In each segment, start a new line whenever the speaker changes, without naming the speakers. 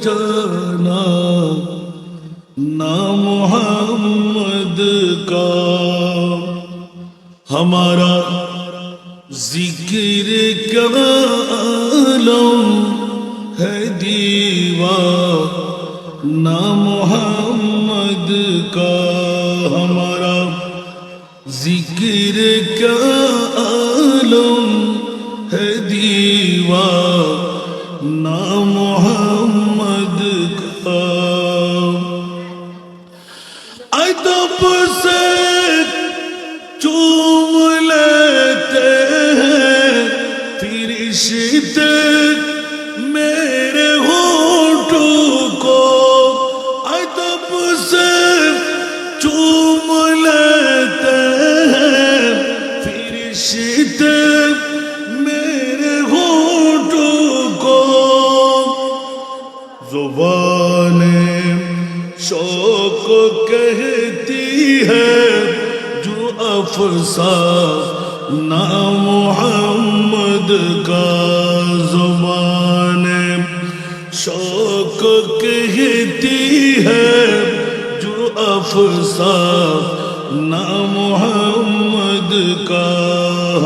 जाना ना मोहम्मद का हमारा जिक्र क्या आलम है दीवाना मोहम्मद का हमारा जिक्र क्या आलम है दीवाना मोहम्मद का अदब से चूम लेते हैं फिर रिश्ते मेरे होठों को अदब से चूम लेते हैं फिर रिश्ते मेरे होठों को ज़ुबाने शौक कहती है जो अफसाना मोहम्मद का ज़ुबाने शौक कहती है जो अफसाना मोहम्मद का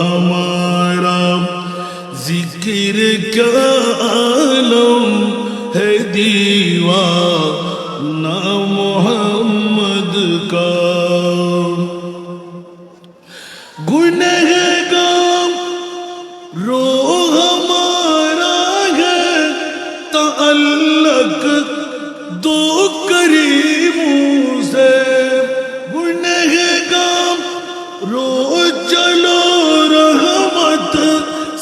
हमारा जिक्र क्या आलम है दीवाना मोहम्मद का गुनहगार रो हमारा है तअल्लक दो करीमों से गुनहगार रो चलो रहमत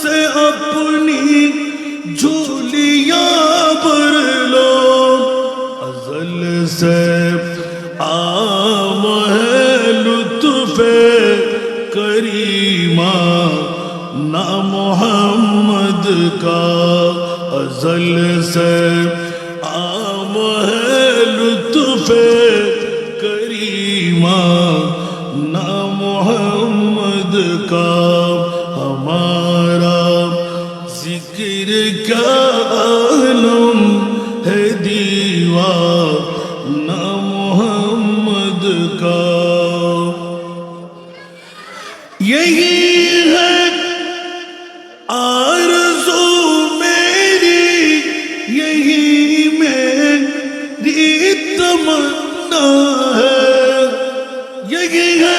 से अपनी झोलियां भर लो अज़ल से आम है लुत्फ़े करीमा ना मोहम्मद का अज़ल से आम है लुत्फ़े करीमा ना मोहम्मद का हमारा जिक्र क्या आलम है दीवाना मोहम्मद का यही है आरज़ू मेरी यही मेरी तमन्ना है यही है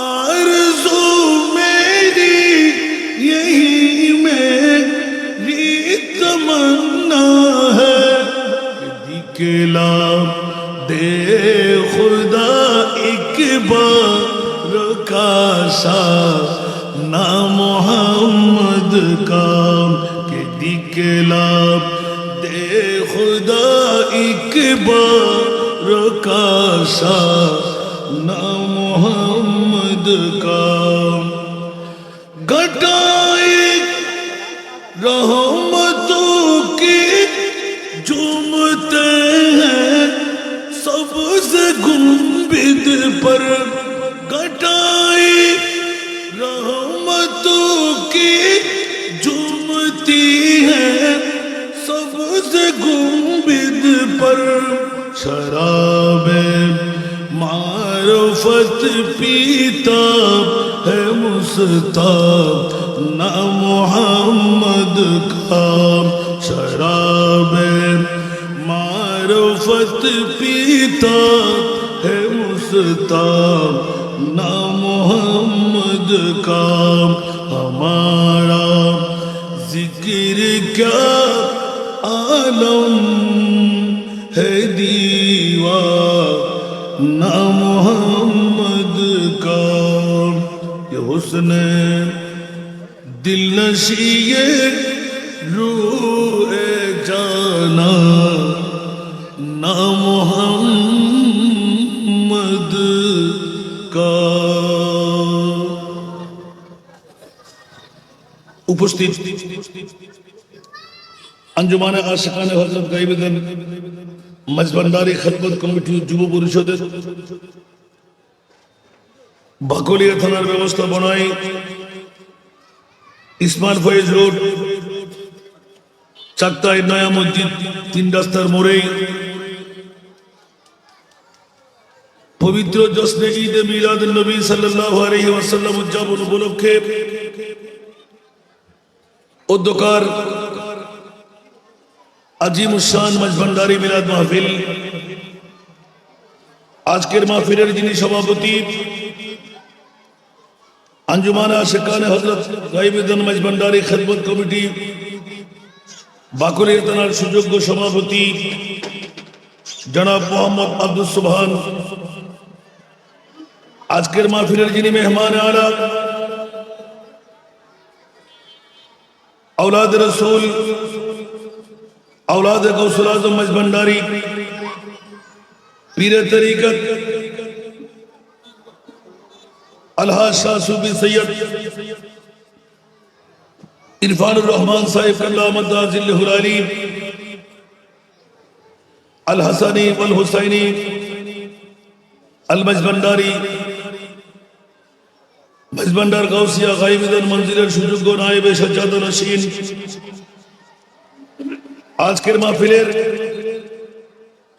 आरज़ू मेरी यही मेरी तमन्ना है दिखला दे खुदा एक बार काशा ना मोहम्मद का के दिखला दे खुदा एक बार काशा ना मोहम्मद का घटाए रहमतों की झूमते हैं सबसे गुंबद पर घटाए रहमतों की झूमती है सबसे गुंबद पर शराबे मारुफत पीता है मुस्ताब ना मोहम्मद का शराबे मारुफत पीता है मुस्ताब ना मोहम्मद का हमारा जिक्र क्या आलम है दीवाना मोहम्मद का ये हुस्न दिल नशी ये रूह जाना ना मोहम्मद का उपस्थित अंजुमाने आशिकाने हजरत गाइबगंज मजबंदारी खदमत कमिटी যুব পরিষদের বাকলিয়া থানার ব্যবস্থাপনায় ইসমাইল ফয়েজ রোড চাকতায় নয়া মসজিদ 3 রাস্তার মোড়ে পবিত্র জশ্নে ঈদ মিলাদুন নবী সাল্লাল্লাহু আলাইহি ওয়াসাল্লাম উদযাপন উপলক্ষে উদ্যোকার আজিমুশান মজভান্ডারি মিলাদ মাহফিল। আজকের মাহফিলের যিনি সভাপতি, আঞ্জুমানে আশিকানে হযরত গাইবুদ্দিন মজভান্ডারি খিদমত কমিটি বাকুড়িয়া থানার সুযোগ্য সভাপতি জনাব মোহাম্মদ আব্দুল সুবহান। আজকের মাহফিলের যিনি মেহমান আলা, औलाद रसूल औलाद गौसुल आजम मजभंडारी पीर तरीकत अलहाज शाह सूफी सैयद इरफानुर रहमान साहिब अल्लाह मद्दाजिल हुलाली अल हसनी वल हुसैनी अल मजभंडारी मजभंडार गौसिया गाइबुद्दीन मंजिलेर सुयोग्य नायबे सज्जाद नशीन। আজকের মাহফিলের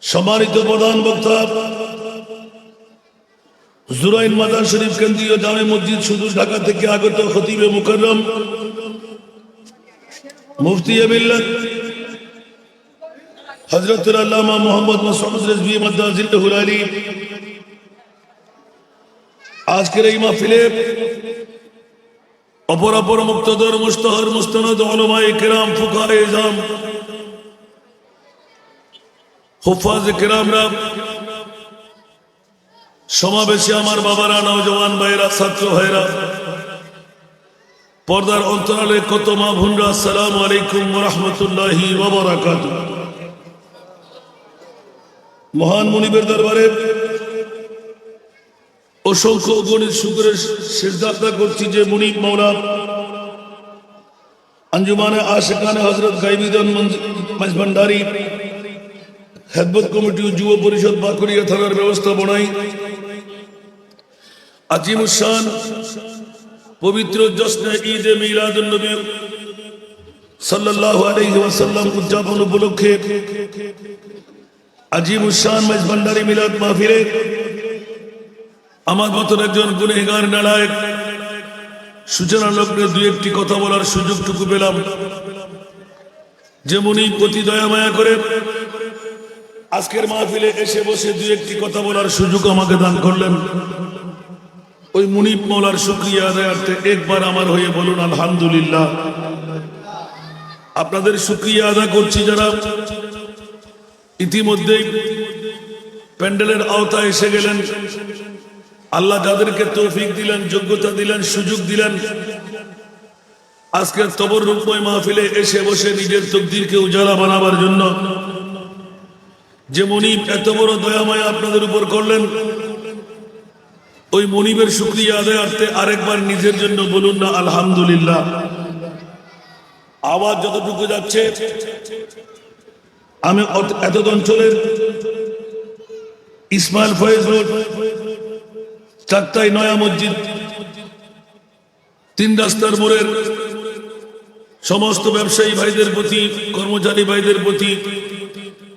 সম্মানিত প্রধান বক্তা জুরাইন মাজার শরীফ কেন্দ্রীয় জামে মসজিদ সুদূর ঢাকা থেকে আগত খতিবে মুকাররম মুফতি মিল্লাত হযরতুল আল্লামা মুহাম্মদ মাসউদ রিজভী মাদ্দাজিল হুলালি। আজকের এই মাহফিলে অপরাপর মুক্তদর মুস্তাহার মুস্তানাদ উলামায়ে কিরাম ফুকাহায়ে ইজাম হুফাজ কিরামরা সমাবেশে আমার বাবারা, নওজওয়ান ভাইরা, ছাত্র ভাইরা, পর্দার অন্তরালে কত মা বোনরা, আসসালামু আলাইকুম ওয়া রাহমাতুল্লাহি ওয়া বারাকাতুহু। মহান মুনিবের দরবারে অসংখ্য গণিত শুকরের সিজদা আদা করছি যে মুনিব মাওলা আঞ্জুমানে আশিকানে হযরত গাইবুদ্দিন মজভান্ডারি খিদমত কমিটি যুব পরিষদ বাকুড়িয়া থানার ব্যবস্থাপনায় আজিমুশান পবিত্র জশ্নে ঈদ মিলাদুন নবী সাল্লাল্লাহু আলাইহি ওয়াসাল্লাম উদযাপন উপলক্ষে আজিমুশান মজভান্ডারি মিলাদ মাহফিলে আমার মতন একজন গুনেহগার নালায়েক সূচনা লগ্নে দুই একটি কথা বলার সুযোগটুকু পেলাম। যেমনই প্রতি দয়া মায়া করে আজকের মাহফিলে এসে বসে দুই একটি কথা বলার সুযোগ আমাকে দান করলেন, ওই মুনিব মওলার শুকরিয়া আদায়ার্থে একবার আমার হয়ে বলুন আলহামদুলিল্লাহ। আপনাদের শুকরিয়া আদা করছি যারা ইতিমধ্যেই প্যান্ডেলের আওতায় এসে গেলেন। আল্লাহ যাদেরকে তৌফিক দিলেন, যোগ্যতা দিলেন, সুযোগ দিলেন, আজকের তবররুকময় মাহফিলে এসে বসে নিজের তকদিরকে উজালা বানাবার জন্য যে মুনিব এত বড় দয়াময় আপনাদের উপর করলেন, ওই মুনিবের শুকরিয়া আদায়ার্থে আরেকবার নিজের জন্য বলুন না আলহামদুলিল্লাহ। আওয়াজ যতটুকু যাচ্ছে, আমি এত অঞ্চলের ইসমাইল ফয়েজ রোড, চাকতাই নয়া মসজিদ, 3 রাস্তার মোড়ের সমস্ত ব্যবসায়ী ভাইদের প্রতি, কর্মচারী ভাইদের প্রতি,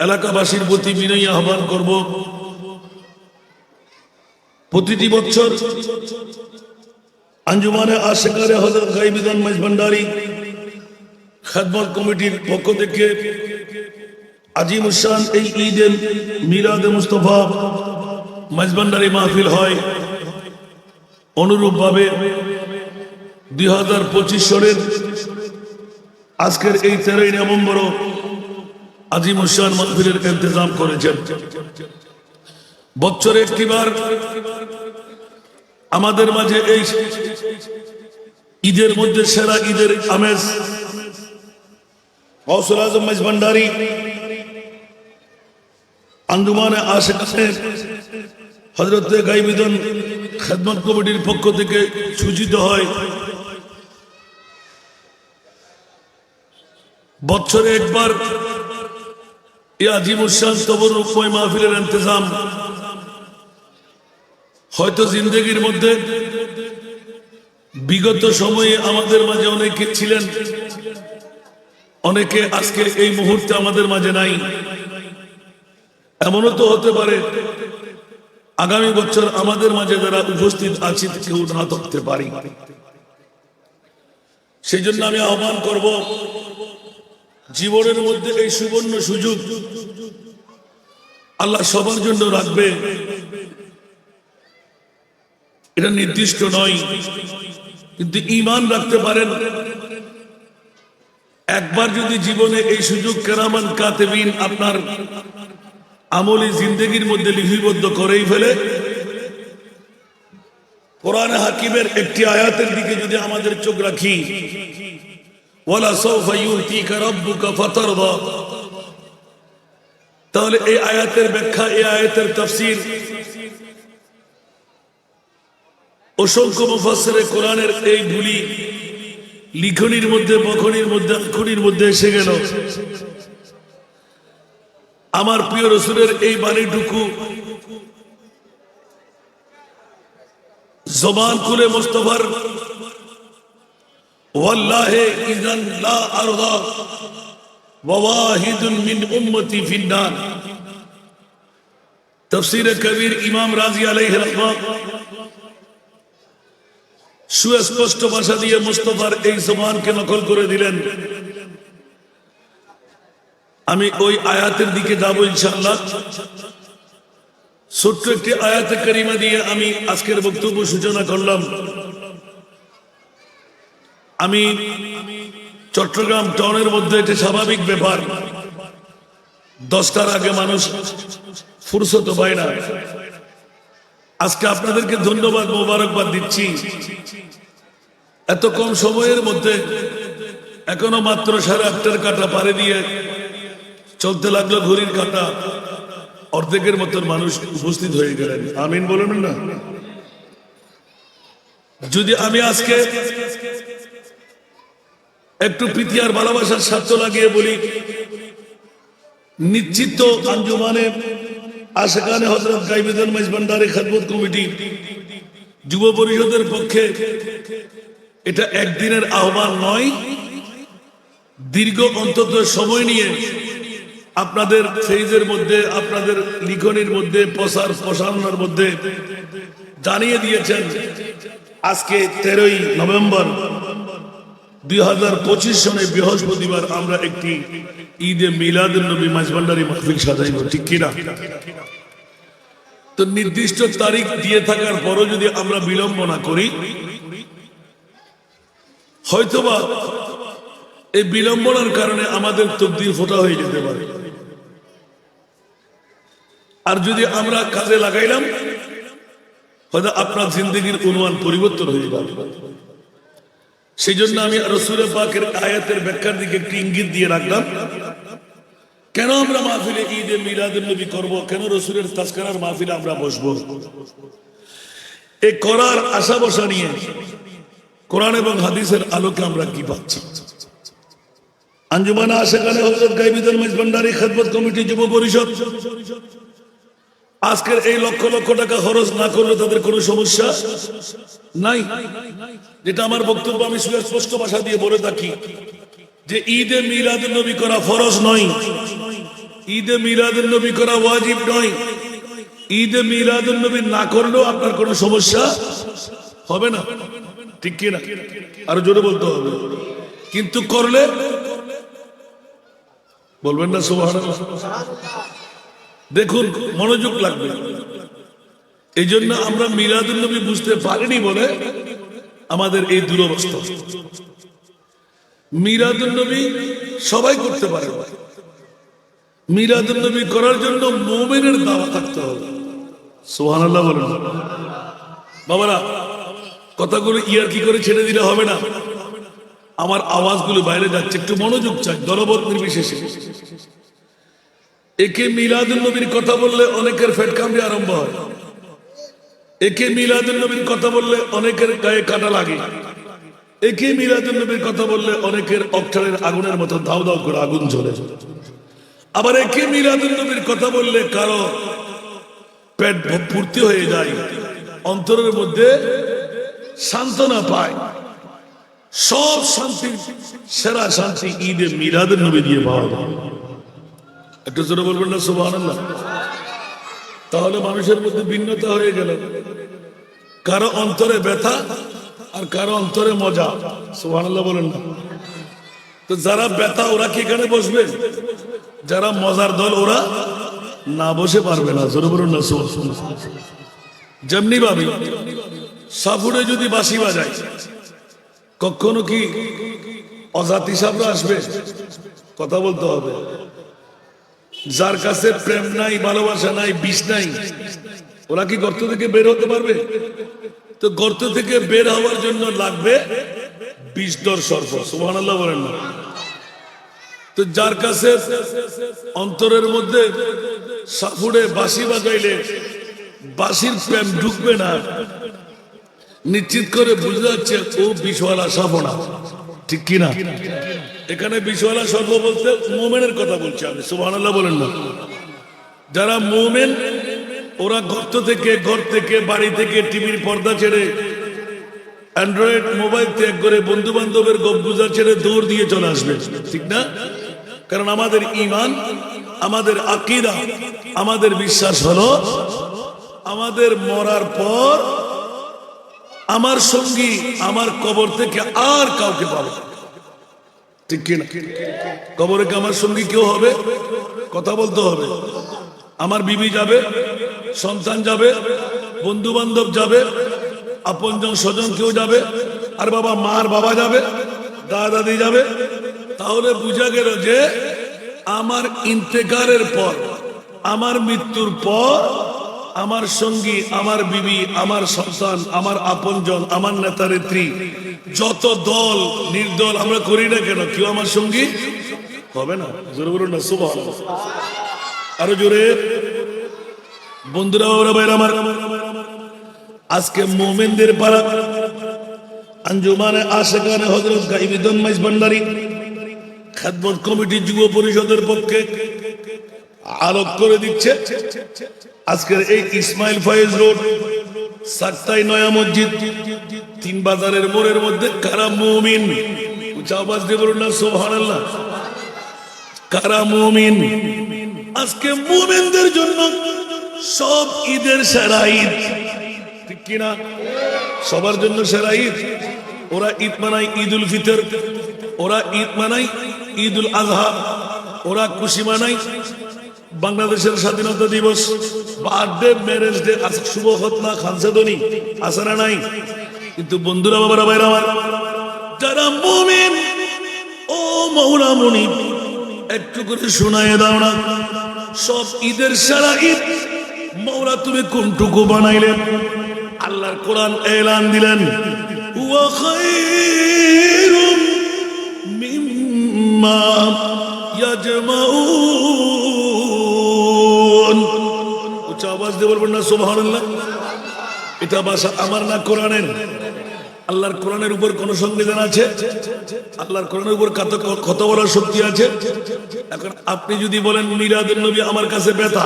এলাকাবাসীর প্রতি বিনয়ী আহ্বান করব, প্রতিটি বছর আঞ্জুমানে আশিকানে হযরত গাইবুদ্দিন মজভান্ডারি খিদমত কমিটির পক্ষ থেকে আজিমুশান এই ঈদ মিলাদে মুস্তাফা মজভান্ডারি মাহফিল হয়। অনুরূপভাবে 2025 সালের আজকের এই 13 নভেম্বর আজিমুশান মাহফিলের ইন্তজাম করেছেন। বছরে একটিবার আমাদের মাঝে এই ঈদের মধ্যে সেরা ঈদের আমেজ গৌসুল আজম মজভান্ডারি আঞ্জুমানে আশিকানে হযরত গাইবুদ্দিন খিদমত কমিটির পক্ষ থেকে সূচিত হয়। বছরে একবার এই আজিমুশান তবররুকময় মাহফিলের ইন্তজাম হয়তো জিন্দেগির মধ্যে বিগত সময়ে আমাদের মাঝে অনেকে ছিলেন অনেকে আজকে এই মুহূর্তে আমাদের মাঝে নাই, এমনও তো হতে পারে আগামী বছর আমাদের মাঝে যারা উপস্থিত আছি কেউ না থাকতে পারি। সেই জন্য আমি আহ্বান করব, জীবনের মধ্যে এই সুবর্ণ সুযোগ আল্লাহ সবার জন্য রাখবে, এটা নির্দিষ্ট নয়, কিন্তু ঈমান রাখতে পারেন। একবার যদি জীবনে এই সুযোগ কেরামান কাতেবিন আপনার আমলি জিন্দেগির মধ্যে লিপিবদ্ধ করেই ফেলে, কোরআন হাকিমের একটি আয়াতের দিকে যদি আমাদের চোখ রাখি, ওয়ালা সাওফা ইউতিকা রাব্বুকা ফাতারদা, তাহলে এই আয়াতের ব্যাখ্যা, এই আয়াতের তাফসীর অসংখ্য মুফাসসিরে কোরআনের এই ভুলি লিখনির মধ্যে, বখনির মধ্যে, আখনির মধ্যে এসে গেল। আমার প্রিয় রাসূলের এই বাণীটুকু জবান খুলে মুস্তাফার ওয়াল্লাহি ইযান লা আরদা ওয়া ওয়াহিদুন মিন উম্মতি ফিন্নার, তাফসীরে কবির ইমাম রাজি আলাইহির রহমাত সুস্পষ্ট ভাষা দিয়ে মুস্তাফার এই জবানকে নকল করে দিলেন। আমি ওই আয়াতের দিকে যাবো ইনশাআল্লাহ। ছোট্ট একটি আয়াতে কারিমা দিয়ে আমি আজকের বক্তব্য সূচনা করলাম। আমি চট্টগ্রাম টাউনের মধ্যে এটা স্বাভাবিক ব্যাপার, 10টার আগে মানুষ ফুরসত পায় না। আজকে আপনাদেরকে ধন্যবাদ, মোবারকবাদ দিচ্ছি। এত কম সময়ের মধ্যে এখনো মাত্র 8:30 কাঁটা পারে দিয়ে চলতে লাগলো ঘড়ির কাঁটা, অর্ধেকের মতন মানুষ উপস্থিত হয়ে গেলেন। আমিন বলুন না। যদি আমি আজকে একটু প্রীতি আর ভালোবাসার স্বার্থ লাগিয়ে বলি, নিশ্চিত আঞ্জুমানে আশিকানে হযরত গাইবুল মাইজভান্ডারী খেদমত কমিটি যুব পরিষদের পক্ষে এটা একদিনের আহ্বান নয়, দীর্ঘ অন্তত সময় নিয়ে আপনাদের ফেজের মধ্যে, আপনাদের লিখনির মধ্যে, প্রসারণের মধ্যে জানিয়ে দিয়েছেন আজকে 13ই নভেম্বর 2025 সনে বৃহস্পতিবার আমরা একটি ঈদে মিলাদুন নবী মাইজভান্ডারী মাহফিল সাজাইব, ঠিক কিনা? তো নির্দিষ্ট তারিখ দিয়ে থাকার পরও যদি আমরা বিলম্ব না করি, হয়তোবা এই বিলম্বনার কারণে আমাদের তকদির ফোটা হয়ে যেতে পারে। আর যদি আমরা কাজে লাগাইলাম, হয়তো আপনার জিন্দেগির অনুমান পরিবর্তন হয়ে যাবে। সেই জন্য আমি রাসূল পাকের আয়াতের ব্যাখ্যার দিকে একটি ইঙ্গিত দিয়ে রাখলাম। কেন আমরা মাহফিলে ঈদে মিলাদুন নবী করব, কেন রাসূলের তাজকিরার মাহফিলে আমরা বসবো? এই করার আশা বসা নিয়ে কোরআন এবং হাদিসের আলোকে আমরা কি পাচ্ছি? আঞ্জুমানে আশিকানে হযরত গাইবুল মাইজভান্ডারী খেদমত কমিটি যুব পরিষদ আজকের এই লক্ষ লক্ষ টাকা খরচ না করলে তাদের কোনো সমস্যা নাই। যেটা আমার বক্তব্য, আমি স্পষ্ট ভাষা দিয়ে বলে থাকি যে ঈদে মিলাদুন নবী করা ফরজ নয়, ঈদে মিলাদুন নবী করা ওয়াজিব নয়। ঈদে মিলাদুন নবী না করলেও আপনার কোনো সমস্যা হবে না, ঠিক কি না? আরো জোরে বলতে হবে। কিন্তু করলে বলবেন না সুবহানাল্লাহ? দেখুন, মনোযোগ লাগবে। এই জন্য আমরা মিলাদুন নবী বুঝতে পারিনি বলে আমাদের এই দুরবস্থা। মিলাদুন নবী সবাই করতে পারে, মিলাদুন নবী করার জন্য মুমিনের দাওয়া থাকতে হবে। সুবহানাল্লাহ বলুন। বাবারা, কথাগুলো ইয়ার কি করে ছেড়ে দিলে হবে না। আমার আওয়াজগুলো বাইরে যাচ্ছে, একটু মনোযোগ চাই, দলবত নির্বিশেষে। একে মিলাদুন নবীর কথা বললে অনেকের পেট কামড়ে আরম্ভ হয়, একে মিলাদুন নবীর কথা বললে অনেকের গায়ে কাটা লাগে, একে মিলাদুন নবীর কথা বললে অনেকের অক্টারের আগুনের মতো দাউ দাউ করে আগুন জ্বলে। আবার একে মিলাদুন নবীর কথা বললে কারো পেট পূর্তি হয়ে যায়, অন্তরের মধ্যে সান্ত্বনা পায়। সব শান্তি, সেরা শান্তি ঈদে মিলাদের নবী দিয়ে পাওয়া যায়। একটু জোরে বলবেন না সুবহানাল্লাহ? তাহলে মানুষের মধ্যে ভিন্নতা হয়ে গেল, কারো অন্তরে ব্যথা আর কারো অন্তরে মজা। সুবহানাল্লাহ বলেন না? তো যারা ব্যথা ওরা কি এখানে বসবে? যারা মজার দল ওরা না বসে পারবে না। জোরে বলুন না সুবহানাল্লাহ? যেমনি ভাবে সাফুরে যদি বাঁশি বাজায়, কখনো কি অজাতি সাবরা আসবে? কথা বলতে হবে। যার কাছে প্রেম নাই, ভালোবাসা নাই, বিষ নাই, ওরা কি গর্ত থেকে বের হতে পারবে? তো গর্ত থেকে বের হওয়ার জন্য লাগবে বিষধর সর্প। সুবহানাল্লাহ বলেন না? তো যার কাছে অন্তরের মধ্যে সাফুরে বাঁশি বাজাইলে বাঁশির প্রেম ঢুকবে না, নিশ্চিত করে বুঝে যাচ্ছে ও বিষওয়ালা সাপ না। ঠিক কিনা? এখানে বিষওয়ালা সর্প বলতে মুমিনের কথা বলছি আমি। সুবহানাল্লাহ বলেন না? যারা মুমিন ওরা গর্ত থেকে, ঘর থেকে, বাড়ি থেকে, টিভির পর্দা ছেড়ে, অ্যান্ড্রয়েড মোবাইল ত্যাগ করে, বন্ধু বান্ধবের গপগুজা ছেড়ে দৌড় দিয়ে চলে আসবে। ঠিক না? কারণ আমাদের ঈমান, আমাদের আকীদা, আমাদের বিশ্বাস হলো আমাদের মরার পর আমার সঙ্গী আমার কবর থেকে আর কাউকে পাবে। ঠিক কিনা? কবরে কি আমার সঙ্গী কেউ হবে? কথা বলতে হবে। আমার বিবি যাবে, সন্তান যাবে, বন্ধু বান্ধব যাবে, আপনজন স্বজন কেউ যাবে, আর বাবা মার বাবা যাবে, দাদা দাদি যাবে। তাহলে বোঝা গেল যে আমার ইন্তেকারের পর, আমার মৃত্যুর পর আমার সঙ্গী, আমার বিবি, আমার সন্তান, আমার আপনজন, আমার নেতা নেত্রী, যত দল নির্দল আমরা করি না কেন, কেউ আমার সঙ্গী হবে না। জোরে বলুন না সুবহানাল্লাহ? আরো জোরে। বন্ধুরা, বাবারা, ভাইরা আমার, আজকে মুমিনদের পাড়া আঞ্জুমানে আশিকানে হযরত গাইবুদ্দিন মাইজ ভান্ডারী খেদমত কমিটি যুব পরিষদের পক্ষে আলোক করে দিচ্ছে আজকের এই ইসমাইল ফয়েজ রোড, সাক্তাই নয়া মসজিদ, তিন বাজারের মোড়ের মধ্যে কারা মুমিন, উচ্চ আওয়াজ দিয়ে বলুন না সুবহানাল্লাহ? কারা মুমিন? আজকে মুমিনদের জন্য সব ঈদের সেরা ঈদ। ঠিক কিনা? সবার জন্য সেরা ঈদ। ওরা ঈদ মানায় ঈদুল ফিতর, ওরা ঈদ মানায় ঈদুল আজহা, ওরা খুশি মানায় বাংলাদেশের স্বাধীনতা দিবস, বার্থডে, ম্যারেজ ডে, শুভ খতনা, খানসাদনী আসারা নাই। কিন্তু বন্ধুরা, বাবারা, ভাইরা আমার, যারা মুমিন, ও মওলা মুনিব, একটু করে শোনায় দাও না, সব ঈদের সেরা ঈদ মওলা তুমি কোনটুকু বানাইলেন? আল্লাহর কোরআন এলান দিলেন, ওয়া খায়রুম মিম্মা ইয়াজমাউন। উচ্চ আওয়াজ দিয়ে বলবেন না সুবহানাল্লাহ? এটা ভাষা আমার না, কোরআনের। আল্লাহর কোরআনের উপর কোন সংবিধান আছে? আল্লাহর কোরআনের উপর কত বড় শক্তি আছে? এখন আপনি যদি বলেন মিলাদুন নবী আমার কাছে ব্যথা,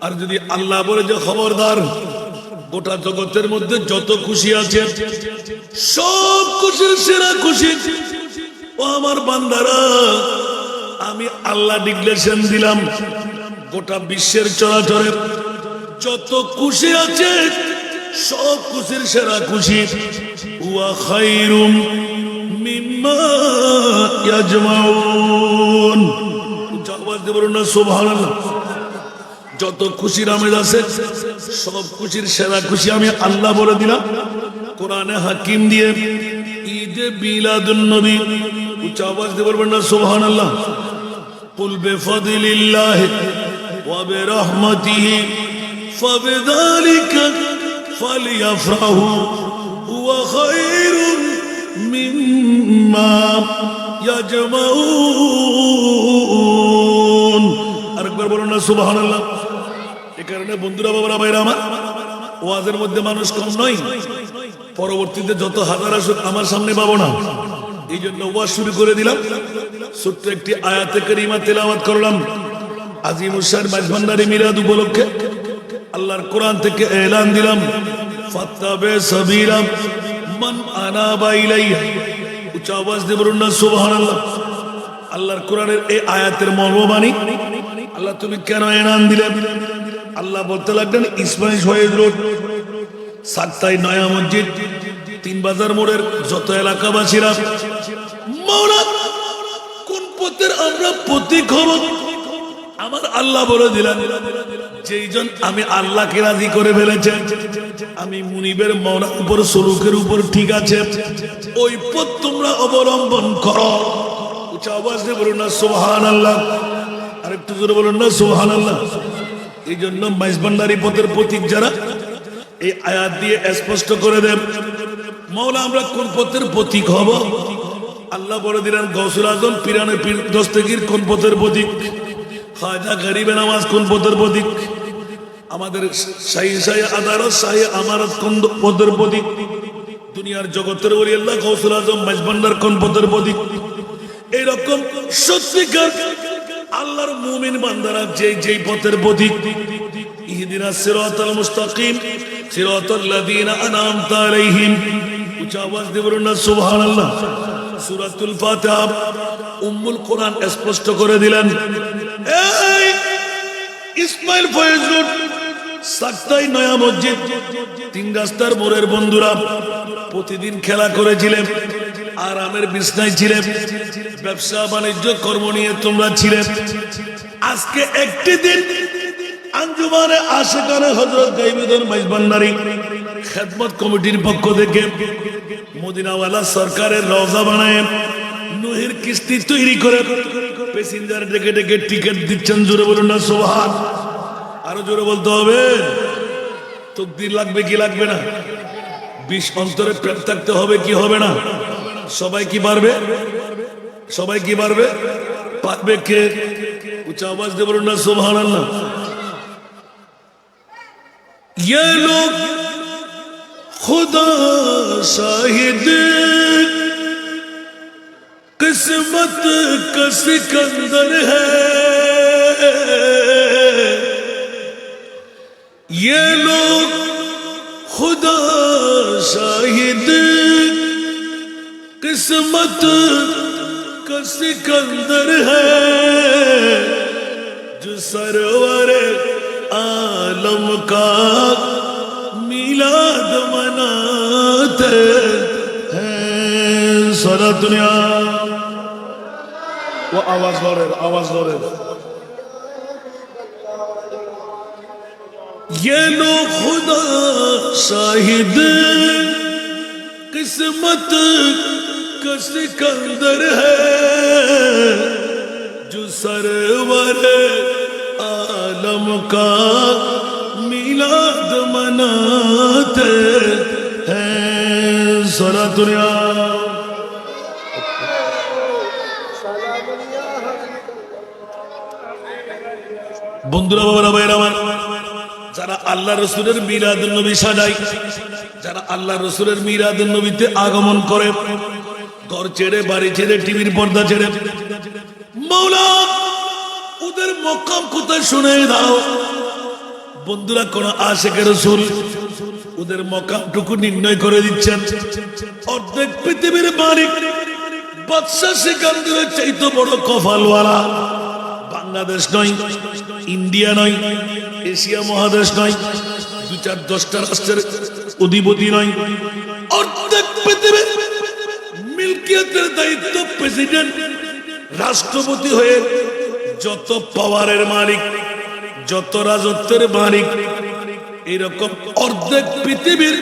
আর যদি আল্লাহ বলে যে খবরদার, গোটা জগতের মধ্যে যত খুশি আছে সব খুশির সেরা খুশি ও আমার বান্দারা, আমি আল্লাহ ডিক্লেরেশন দিলাম, গোটা বিশ্বের চরাচরে যত খুশি আছে সব খুশির সেরা খুশি ওয়া খায়রুম মিম্মা ইয়াজমাউন। আওয়াজ দিয়ে বলুন না সুবহানাল্লাহ? যত খুশির আমেজ আছে সব খুশির সেরা খুশি আমি আল্লাহ বলে দিলাম কোরআনে হাকিম দিয়ে। ঈদে মিলাদুন নবী, উচ্চ আওয়াজ দিয়ে বলবেন না সুবহানাল্লাহ? কুল বিফাদলিল্লাহি ওয়া বিরহমাতিহি ফাবিযালিকা ফালিয়াফরাহু হুয়া খায়রুম মিম্মা ইয়াজমাউন। আরেকবার বলুন না সুবহানাল্লাহ? এই কারণে বন্ধুরা, বাবারা, ভাইরা আমার, ওয়াজের মধ্যে মানুষ কম নয়, পরবর্তীতে যত হাজার আসুক আমার সামনে পাবো না, এই জন্য ওয়াজ শুরু করে দিলাম। ছোট্ট একটি আয়াতে কারিমা তেলাওয়াত করলাম আজিমুস শান মাইজ ভান্ডারী মিলাদ উপলক্ষে। আল্লাহর কোরআন থেকে এলান দিলাম, ফাত্তাবি সাবিলা মান আনাবা ইলাইহি উচ্চ আওয়াজ দিয়ে বলুন না সুবহানাল্লাহ। আল্লাহর কোরআনের এই আয়াতের মর্মবাণী, আল্লাহ তুমি কেন এ নাম দিলেন? আল্লাহ বলতে লাগলেন ইসমাইল শহীদ রোড, সাতটাই নয়া মসজিদ, 3 বাজার মোড়ের যত এলাকাবাসীরা, মাওলা কোন পথের আমরা প্রতীক হব? আমার আল্লাহ বলে দিলেন যেইজন আমি আল্লাহকে রাজি করে ফেলেছেন, আমি মুনিবের মওলার উপর সলুকের উপর ঠিক আছে, ওই পথ তোমরা অবলম্বন করো। উচ্চ আওয়াজ দিয়ে বলুন না সুবহানাল্লাহ। আর একটু জোরে বলুন না সুবহানাল্লাহ। এই জন্য মাইজভান্ডারি পথের প্রতীক যারা, এই আয়াত দিয়ে স্পষ্ট করে দেন মাওলা আমরা কোন পথের প্রতীক হব। আল্লাহ বলে দিলেন গৌসুল আজম পিরানে পীর দস্তগীর কোন পথের প্রতীক, খাজা গরিবে নামাজ কোন পথের প্রতীক, আমাদের শাহী আদালত শাহী আমারত কোন পথের প্রতীক, দুনিয়ার জগতের ওলি আল্লাহ গৌসুল আজম মাইজভান্ডার কোন পথের প্রতীক। এইরকম সত্যিকার আল্লাহর মুমিন বান্দারা যেই পথের প্রতীক, ইহদিনাস সিরাতাল মুস্তাকিম সিরাতাল লাযীনা আনআমতা আলাইহিম। উচ্চ আওয়াজ দিয়ে বলুন না সুবহানাল্লাহ। সূরাতুল ফাতিহা উম্মুল কোরআন স্পষ্ট করে দিলেন এই ইসমাইল ফয়েজ রোড, সাতটাই নয়া মসজিদ, 3 রাস্তার মোড়ের বন্ধুরা প্রতিদিন খেলা করেছিলেন, আরামের বিছনায় ছিলেন, ব্যবসা বাণিজ্য কর্ম নিয়ে তোমরা ছিলেন। আজকে একটি দিন আঞ্জুমানে আশিকানে হযরত গাইবুদ্দিন মাইজভান্ডারী খেদমত কমিটির পক্ষ থেকে মদিনাওয়ালা সরকারের রওজা বানায় নূহের কিস্তি তৈরি করে প্যাসেঞ্জার ডেকে ডেকে টিকিট দিচ্ছেন। জোরে বলুন না সুবহান। আরো জোরে বলতে হবে। তাকবীর লাগবে কি লাগবে না? 20 অন্তরে প্রেম থাকতে হবে কি হবে না? সবাই কি পারবে? সবাই কি পারবে? পারবে কে? উচ্চ আওয়াজ দিয়ে বলুন না সুবহানাল্লাহ। ये लोग खुदा शाहिद किस्मत का सिकंदर है, ये लोग खुदा शाहिद किस्मत का सिकंदर है, जो सरवर आलम का मिलाद मनाते हैं सारा दुनिया। वो आवाज लौरे ये लोग खुदा शाहिद किस्मत का सिकंदर है, जो सरवर आलम का मिलाद मनाते हैं सारा दुनिया। বন্ধুরা বাবারা ভাইরা আমার, যারা আল্লাহ রসুলের মিলাদুন নবী সাজায়, যারা আল্লাহ রসুলের মিলাদুন নবীতে আগমন করে, ঘর ছেড়ে বাড়ি ছেড়ে টিভির পর্দা ছেড়ে, মাওলা ওদের মকাম কোথায় শুনে দাও। বন্ধুরা কোন আশিকের রাসূল ওদের মকামটুকু নির্ণয় করে দিচ্ছেন। অর্ধেক পৃথিবীর মালিক বাদশাহ সিকান্দারের চাইতে বড় কপালওয়ালা বাংলাদেশ নয়, ইন্ডিয়া নয়, এশিয়া মহাদেশ নয়, 2-4-10টা রাষ্ট্রের অধিপতি নয়, অর্ধেক পৃথিবীর মিলকিয়তের দায়িত্ব প্রেসিডেন্ট রাষ্ট্রপতি হয়ে যত পাওয়ারের মালিক, যত রাজত্বের মালিক, এরকম অর্ধেক পৃথিবীর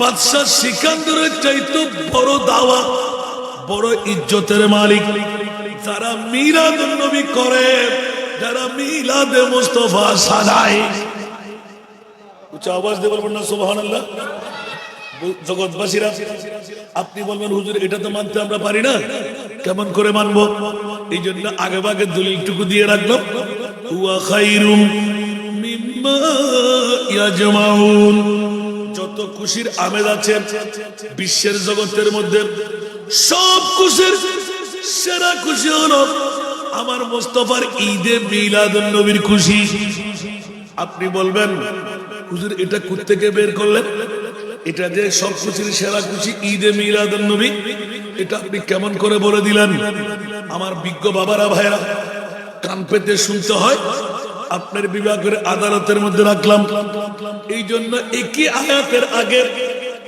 বাদশাহ সিকান্দারের চাইতে বড় দাওয়া, বড় ইজ্জতের মালিক, যারা মিলাদুন নবী করে, যারা মিলাদে মুস্তাফা সাজায়। উচ্চ আওয়াজ দিয়ে বলবেন না সুবহানাল্লাহ। জগৎবাসীরা আপনি বলবেন হুজুর এটা তো মানতে আমরা পারি না, কেমন করে মানবো? এই জন্য আগে ভাগে দলিলটুকু দিয়ে রাখলাম, হুয়া খায়রুম মিম্মা ইয়াজমাউন। যত খুশির আমেজ আছে বিশ্বের জগতের মধ্যে, সব খুশির সেরা খুশি হলো আমার মুস্তাফার ঈদে মিলাদুন নবীর খুশি। আপনি বলবেন হুজুর এটা কোথা থেকে বের করলেন? এটা যে সব খুশির সেরা খুশি ঈদে মিলাদুন নবী, এটা আপনি কেমন করে বলে দিলেন? আমার বিজ্ঞ বাবারা ভাইরা, কান পেতে শুনতে হয়। আপনার বিভাগ করে আদালতের মধ্যে রাখলাম। এই জন্য একই আয়াতের আগে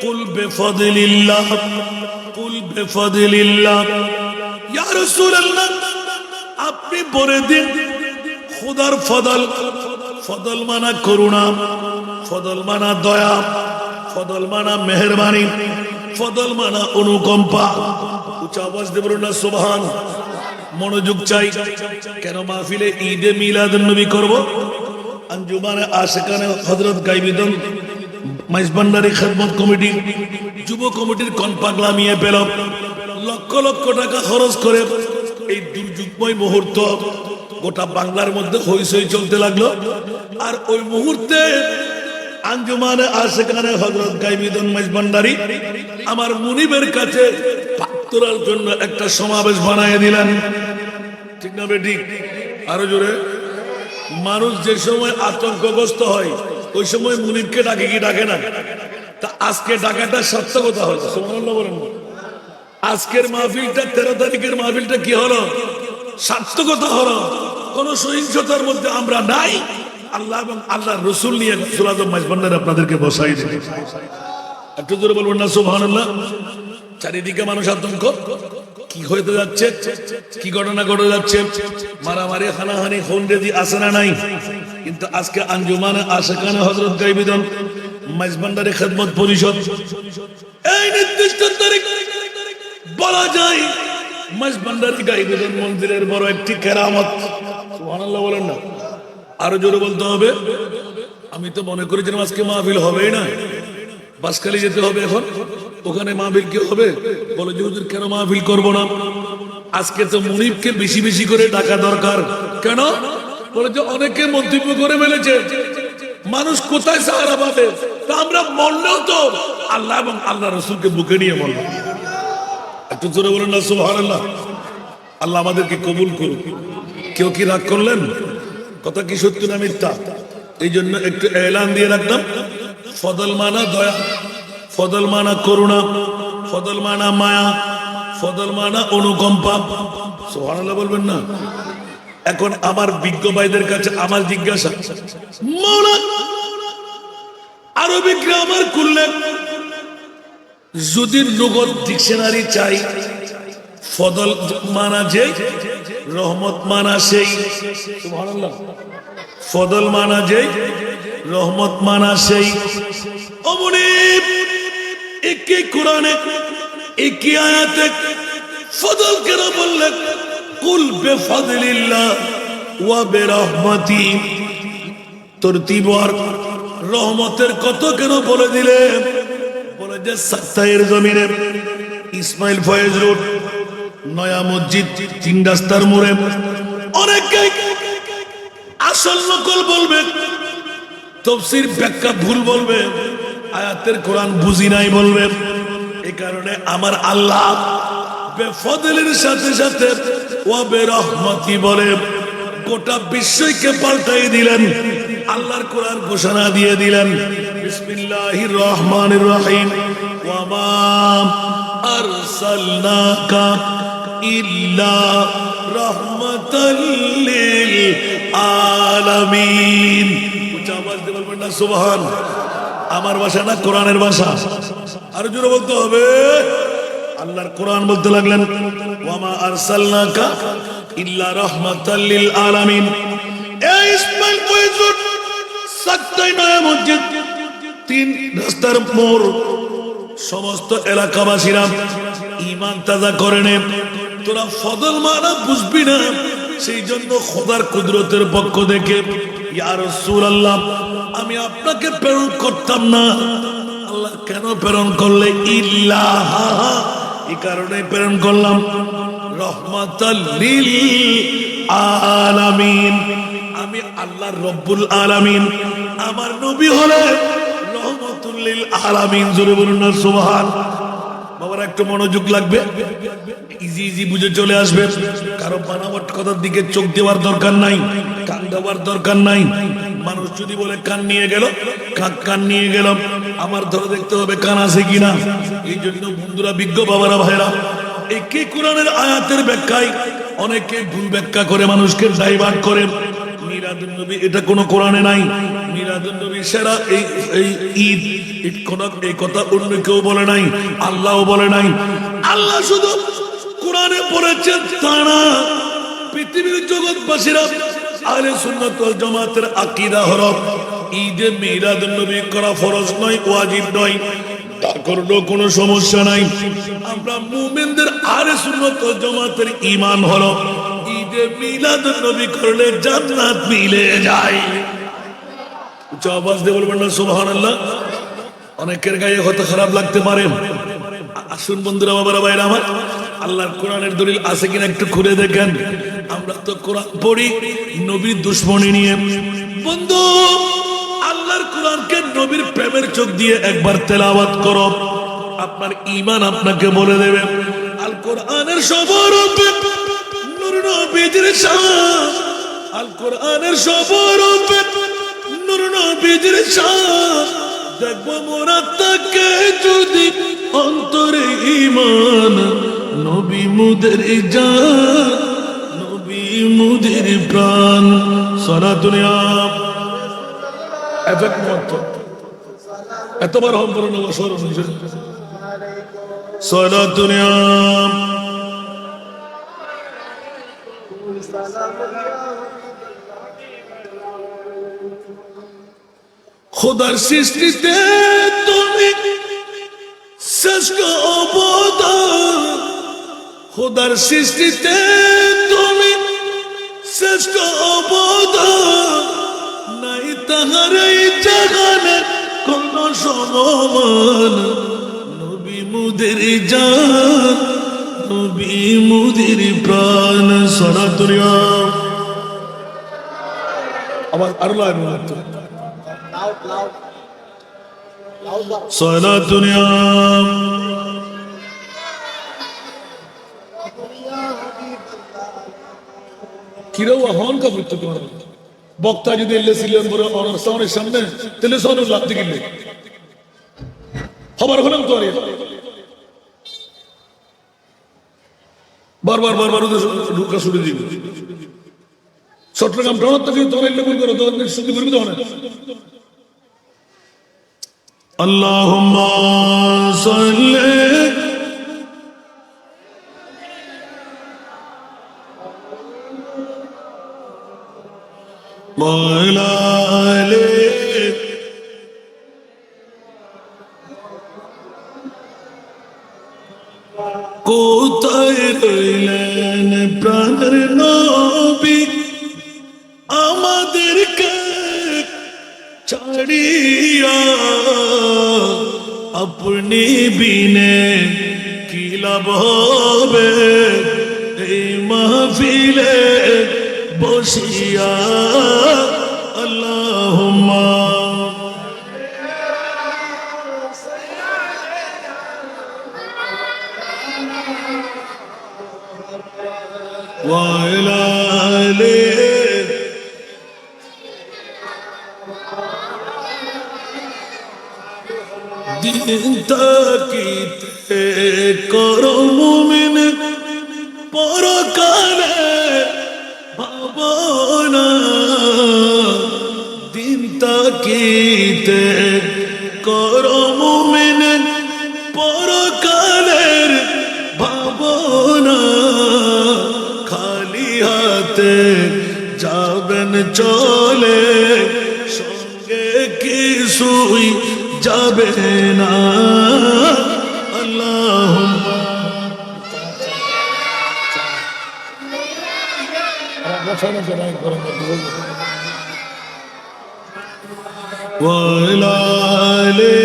কুল বিফাদিলিল্লাহ, কুল বিফাদিলিল্লাহ, ইয়া রাসূলুল্লাহ আপনি বলে দিন খোদার ফদল। ফদল মানা করুণা, ফদল মানা দয়া, ফদল মানা মেহেরবানি, ফদল মানা অনুকম্পা। উচ্চ আওয়াজ দিয়ে বলুন না সুবহান। মনোযোগ চাই। কেন মাহফিলে ঈদে মিলাদুন নবী করব? আঞ্জুমানে আশিকানে হযরত গাইবিদন মাইজভান্ডারি খেদমত কমিটি যুব কমিটির কনপাগলামিয়ে পেল। লক্ষ লক্ষ টাকা খরচ করে এই দুর্যোগময় মুহূর্ত গোটা বাংলার মধ্যে হইচই চলতে লাগলো। আর ওই মুহূর্তে আঞ্জুমানে আশিকানে হযরত গাইবিদন মাইজভান্ডারি আমার মুনিবের কাছে তোলার জন্য একটা সমাবেশ বানিয়ে দিলেন। ঠিক না বেঠিক? আরো জোরে। মানুষ যে সময় আতঙ্কগ্রস্ত হয় ওই সময় মুনিবকে ডাকে কি ডাকে না? তা আজকে ডাকাটা সার্থকতা হলো। সুবহানাল্লাহ বলেন। আজকের মাহফিলটা 13 তারিখের মাহফিলটা কি হলো? সার্থকতা হলো। কোন সহিংসতার মধ্যে আমরা নাই। আল্লাহ এবং আল্লাহর রাসূল নিয়ে রাসূল আযম মাইজভান্ডারি আপনাদেরকে বসাই দিলেন। একটু জোরে বলবেন না সুবহানাল্লাহ। চারিদিকে মানুষ আতঙ্ক। কি হইতে যাচ্ছে, কি ঘটনা ঘটে যাচ্ছে, মারামারি হানাহানি খুনরেজি আছে না নাই? কিন্তু আজকে আঞ্জুমানে আশিকানে হযরত গাইবিদন মাইজভান্ডারি খেদমত পরিষদ এই নির্দিষ্ট তারিখ বলা যায় মাইজভান্ডারি গাইবিদন মন্দিরের বড় একটি কেরামত। সুবহানাল্লাহ বলেন না। আরো জোরে বলতে হবে। আমি তো মনে করেছিলাম আজকে মাহফিল হবেই না, বাসখালী যেতে হবে। এখন ওখানে মাহফিল কি হবে? বলে যে হুজুর কেন মাহফিল করব না? আজকে তো মুনিবকে বেশি বেশি করে টাকা দরকার। কেন? বলে যে অনেকে মন্তব্য করে ফেলেছে, মানুষ কোথায় সাহারা পাবে? তা আমরা মরলেও তো আল্লাহ এবং আল্লাহ রাসূলকে বুকে নিয়ে মরব। একটু জোরে বলেন না সুবহানাল্লাহ। আল্লাহ আমাদেরকে কবুল করুন। কেউ কি রাগ করলেন? কথা কি সত্য না মিথ্যা? এই জন্য একটু এলান দিয়ে রাখলাম। ফদল মানা দয়া, ফদল মানা করুণা, ফদল মানা মায়া, ফদল মানা অনুকম্পা। সুবহানাল্লাহ বলবেন না। এখন আমার বিজ্ঞ ভাইদের কাছে আমার জিজ্ঞাসা, মৌলা আরবি গ্রামার খুললে যদি নগদ ডিকশনারি চাই, ফদল মানা যে, রহমত মানা সেই। সুবহানাল্লাহ। ফদল মানা যে, রহমত মানা সেই। অমনি একই কোরআনে একই আয়াতে ফদল কেন বললেন? কুল বিফাদলিল্লাহ ওয়া বিরহমাতি। তরতিবর রহমতের কত কেন বলে দিলেন? বলে যে সাত্তাইয়ের জমিনে ইসমাইল ফয়েজ রোড, নয়া মসজিদ, 3 রাস্তার মোড়ে অনেকে আসল নকল বলবে, তাফসীর ব্যাখ্যা ভুল বলবে, আয়াতের কোরআন বুঝি নাই বলবে। এই কারণে আমার আল্লাহ বেফদলের সাথে সাথে ওয়া বিরহমতি বলে গোটা বিশ্বকে পাল্টাই দিলেন। আল্লাহর কোরআন ঘোষণা দিয়ে দিলেন, বিসমিল্লাহির রহমানির রহিম, ওয়া মা আরসালনাকা ইল্লা রাহমাতাল লিল আলামিন। উচ্চ আওয়াজ দিয়ে বলবেন না সুবহান। আমার ভাষা না কোরআনের ভাষা। আর জোরে বলতে হবে। আল্লাহর কোরআন বলতে লাগলেন, ওয়া মা আরসালনাকা ইল্লা রাহমাতাল লিল আলামিন। এই ইসমাইল ফয়েজ রোড, সাত্তাই নয়া মসজিদ, 3 রাস্তার মোড়, সমস্ত এলাকাবাসীরা ঈমান তাজা করে নে। তোরা ফদল মানা বুঝবি না, সেই জন্য খোদার কুদরতের পক্ষ থেকে ইয়া রাসূলুল্লাহ আমি আপনাকে প্রেরণ করতাম না। আল্লাহ কেন প্রেরণ করলে? ইল্লাহ, এই কারণে প্রেরণ করলাম, রহমাতাল লিল আলামিন। আমি আল্লাহ রব্বুল আলামিন, আমার নবী হলে রহমাতুল লিল আলামিন। জোরে বলুন না সুবহান। বাবারা একটু মনোযোগ লাগবে, ইজি ইজি বুঝে চলে আসবে। কারো বানাবট কথার দিকে চোখ দেওয়ার দরকার নাই, কান দেওয়ার দরকার নাই। মানুষ যদি বলে কান নিয়ে গেল, কান নিয়ে গেলাম, আমার ধরে দেখতে হবে কান আছে কিনা। এই জন্য বন্ধুরা, বিজ্ঞ বাবারা ভাইরা, একই কোরআনের আয়াতের ব্যাখ্যায় অনেকে ভুল ব্যাখ্যা করে মানুষকে ডাইভার্ট করে। মিলাদুন নবী এটা কোনো কোরআনে নাই। মিলাদুন নবী সেরা এই ঈদ, এই কথা অন্য কেউ বলে নাই, আল্লাহও বলে নাই। আল্লাহ শুধু কোরআনে পড়েছেন তা না, পৃথিবীর জগৎবাসীরা আহলে সুন্নাত ওয়াল জামাতের আকীদা হলো ঈদে মিলাদুন নবী করা ফরজ নয়, ওয়াজিব নয়, তা করলেও কোনো সমস্যা নাই। আমরা মুমিনদের আহলে সুন্নাত ওয়াল জামাতের ঈমান হলো ঈদে মিলাদুন নবী করলে জান্নাত মিলে যায়। উচ্চ আওয়াজ দিয়ে বলবেন না সুবহানাল্লাহ। অনেকের গায়ে হয়তো খারাপ লাগতে পারে। আসুন বন্ধুরা, বাবারা, ভাইরা আমার, আল্লাহর কোরআনের দলিল আছে কিনা একটু খুলে দেখেন। আমরা তো কোরআন পড়ি নবীর দুশ্মনী নিয়ে। বন্ধু, আল্লাহর কোরআনকে নবীর প্রেমের চোখ দিয়ে একবার তেলাওয়াত করো, আপনার ঈমান আপনাকে বলে দেবে আল কোরআনের সবরূপে নূর নবীজির শান, আল কোরআনের সবরূপে নূর নবীজির শান। দেখবো মোরা তাকে যদি অন্তরে ঈমান, নবী মুদের জান, নবী মুদের প্রাণ। সালাতুন ইয়া এফেক্ট মত এতবার হম করো না স্মরণ হয়েছে। সালাতুন ইয়া খোদার সৃষ্টিতে তুমি শ্রেষ্ঠ অবদান, খোদার সৃষ্টিতে তুমি শ্রেষ্ঠ অবদান, নাই তাহার এই জাগানে কোন সমান। নবী মুদের জান, নবী মুদের প্রাণ। সালাতুন ইয়া আবার আরো লাইন লাগতো। সালাতুন ইয়া কিরাও হন কা বলতে তোমার বক্তা যদি এলে ছিলেন বড় অনর্সানের সামনে তাহলে সনু লাভ দিলে খবর হলাম তো। বারবার বারবার ঢুকা শুরু দিবে। চট্টগ্রাম টাউন থেকে তোমার এলে বল করো, তোমার শুধু করবি তো না। আল্লাহুম্মা সাল্লি ওয়ালা আলি কোথায় রইলেন প্রাণের নবী, আমাদেরকে ছাড়িয়া আপনি বিনে কি লাভ হবে এই মাহফিলে বসিয়া। আল্লাহুম্মা ওয়ালা আলি দিন তাকিতে করো মুমিন পরকালে ভাবনা, দিন তাকিতে করো মুমিন পরকালের ভাবনা। খালি হাতে যাবেন চলে, সঙ্গে কিছুই যাবে না। আল্লাহুম্মা ওয়ালা আলি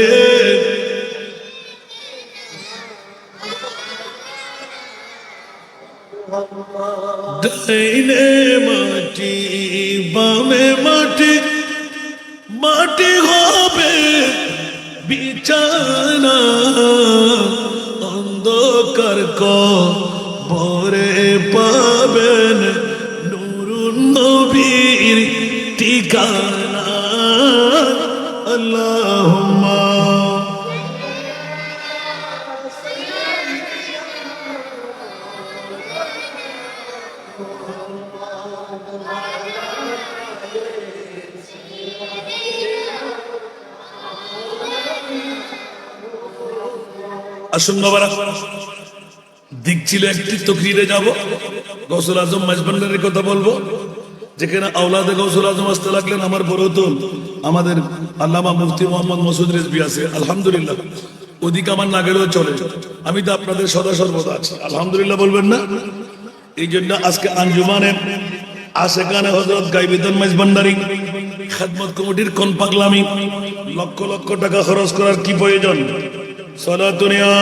ডাইনে মাটি বামে মাটি, মাটি হবে বিছানা। অন্ধকার কবরে পাবেন নূরুন নবীর ঠিকানা। আল্লাহুম্মা আসুন বাবারা, দিক ছিল একটি তকরিরে যাব, গৌসুল আজম মেজবান্ডারির কথা বলবো, যেখানে আওলাদে গৌসুল আজম আসতে লাগলেন। আমার বড়তুল আমাদের আল্লামা মুফতি মোহাম্মদ মসুদ রিজভী আছে, আলহামদুলিল্লাহ। ওদিকে আমার না গেলেও চলে, আমি তো আপনাদের সদা সর্বদা আছি, আলহামদুলিল্লাহ বলবেন না? এই জন্য আজকে আঞ্জুমানে আশেকানে হযরত গাইবুদ্দিন মেজবান্ডারি খেদমত কমিটির কোন পাগলামি, লক্ষ লক্ষ টাকা খরচ করার কি প্রয়োজন? সালাতুন ইয়া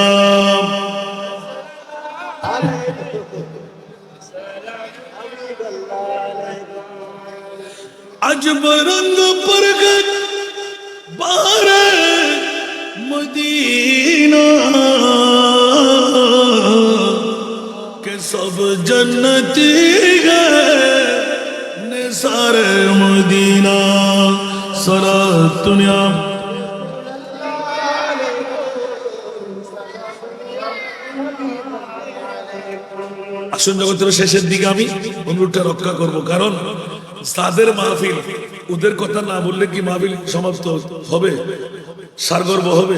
अजब रंग परगट बारे मदीना के सब जन्नती गए निसार मदीना सारा दुनिया। আসুন জগতের শেষের দিকে আমি অনুরোধটা রক্ষা করব, কারণ তাদের মাহফিল, ওদের কথা না বললে কি মাহফিল সমাপ্ত হবে? সারগর্ব হবে?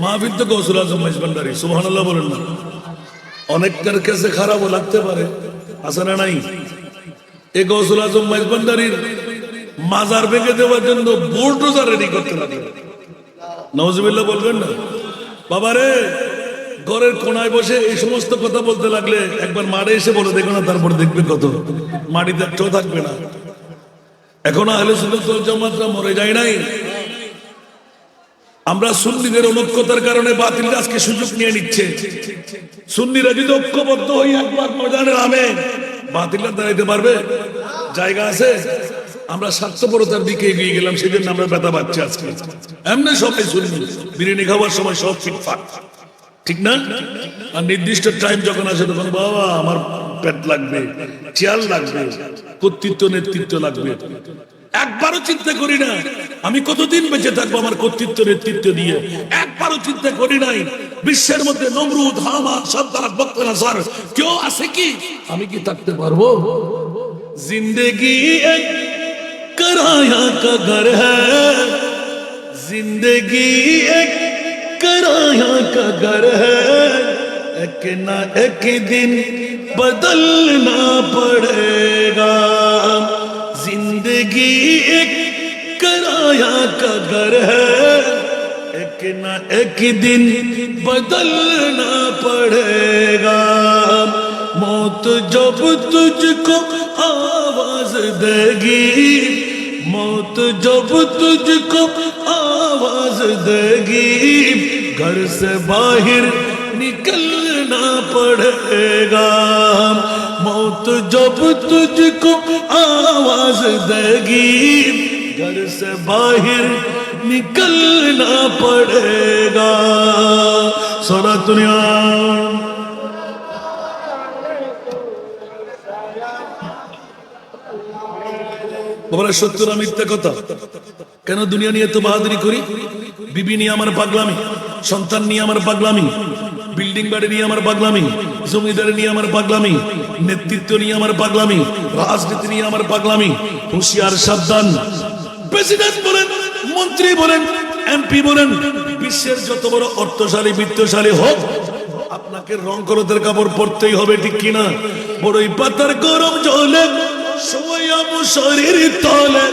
মাহফিল তো গৌসুল আজম মেজবান্ডারি, সুবহানাল্লাহ বলেন না? অনেকটার কাছে খারাপও লাগতে পারে, আছে না নাই? এই গৌসুল আজম মেজবান্ডারির মাজার ভেঙে দেওয়ার জন্য বুলডোজার রেডি করতে লাগে, নাউজুবিল্লাহ বলবেন না? বাবারে, ঘরের কোনায় বসে এই সমস্ত কথা বলতে লাগলে একবার মাঠে এসে বলে দেখো না, তারপরে দেখবে কত মাটিতে একটাও থাকবে না। এখনো আহলে সুন্নাত ওয়াল জামাতরা মরে যায় নাই। আমরা সুন্নিদের অনৈক্যতার কারণে বাতিলরা আজকে সুযোগ নিয়ে নিচ্ছে। সুন্নিরা যদি ঐক্যবদ্ধ হই একবার ময়দানে নামে, বাতিলরা দাঁড়াইতে পারবে? জায়গা আছে? আমরা স্বার্থপরতার দিকে এগিয়ে গেলাম, সেজন্য আমরা ব্যথা পাচ্ছি আজকে। এমনি সবাই সুন্নি, বিরিয়ানি খাওয়ার সময় সব ফিটফাট, ঠিক না? আর নির্দিষ্ট টাইম যখন আসে তখন বাবা আমার পেট লাগবে, চেয়ার লাগবে, কর্তৃত্ব নেতৃত্ব লাগবে। একবারও চিন্তা করি না আমি কতদিন বেঁচে থাকবো আমার কর্তৃত্ব নেতৃত্ব দিয়ে। একবারও চিন্তা করি নাই বিশ্বের মধ্যে নমরুদ, হামান, সাদ্দাত, বখতিয়ার কেউ আছে কি আমি কি থাকতে পারবো? জিন্দেগি এক कराया का घर है, जिंदगी एक कराया का घर है, एक ना एक दिन बदलना पड़ेगा। जिंदगी एक कराया का घर है, एक ना एक दिन बदलना पड़ेगा। मौत जब तुझको आवाज देगी, मौत जब तुझको आवाज देगी, घर से बाहर निकलना पड़ेगा। मौत जब तुझको आवाज देगी, घर से बाहर निकलना पड़ेगा। सारा दुनिया বলে সত্য না মিথ্যা কথা? কেন দুনিয়া নিয়ে তো বাহাদুরি করি? বিবি নিয়ে আমার পাগলামি, সন্তান নিয়ে আমার পাগলামি, বিল্ডিং বাড়ি নিয়ে আমার পাগলামি, জমিদারি নিয়ে আমার পাগলামি, নেতৃত্ব নিয়ে আমার পাগলামি, রাজনীতি নিয়ে আমার পাগলামি। হুঁশিয়ার, সাবধান। প্রেসিডেন্ট বলেন, মন্ত্রী বলেন, এমপি বলেন, বিশ্বের যত বড় অর্থশালী বিত্তশালী হোক, আপনাকে রং কলতের কাপড় পরতেই হবে, ঠিক কিনা? বড়ই পাতার গরম জলে সোয়াম শরীর তলে,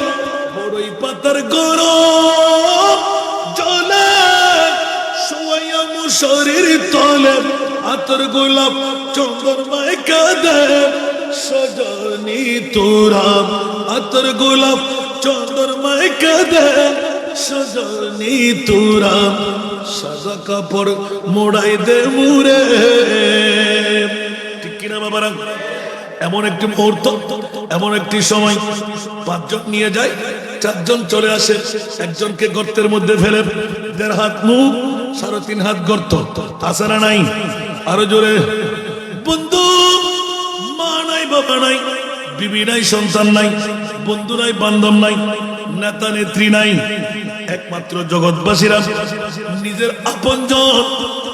বড়ই পাতার গরম জলে সোয়াম শরীর তলে, আতর গোলাপ চন্দ্রমায় কাঁদে সজনী তোরা, আতর গোলাপ চন্দ্রমায় কাঁদে সজনী তোরা, সাদা কাপড় মোড়াই দে মুরে, ঠিক কিনা বাবারা? এমন একটি মুহূর্ত, এমন একটি সময়, পাঁচজন নিয়ে যায়, চারজন চলে আসে, একজনকে গর্তের মধ্যে ফেলে, 1.5 হাত মুখ, 3.5 হাত গর্ত, আছে না নাই? আরো জোরে। বন্ধু, মা নাই, বাবা নাই, বিবি নাই, সন্তান নাই, বন্ধু নাই, বান্ধব নাই, নেতা নেত্রী নাই, একমাত্র জগৎবাসীরা নিজের আপনজন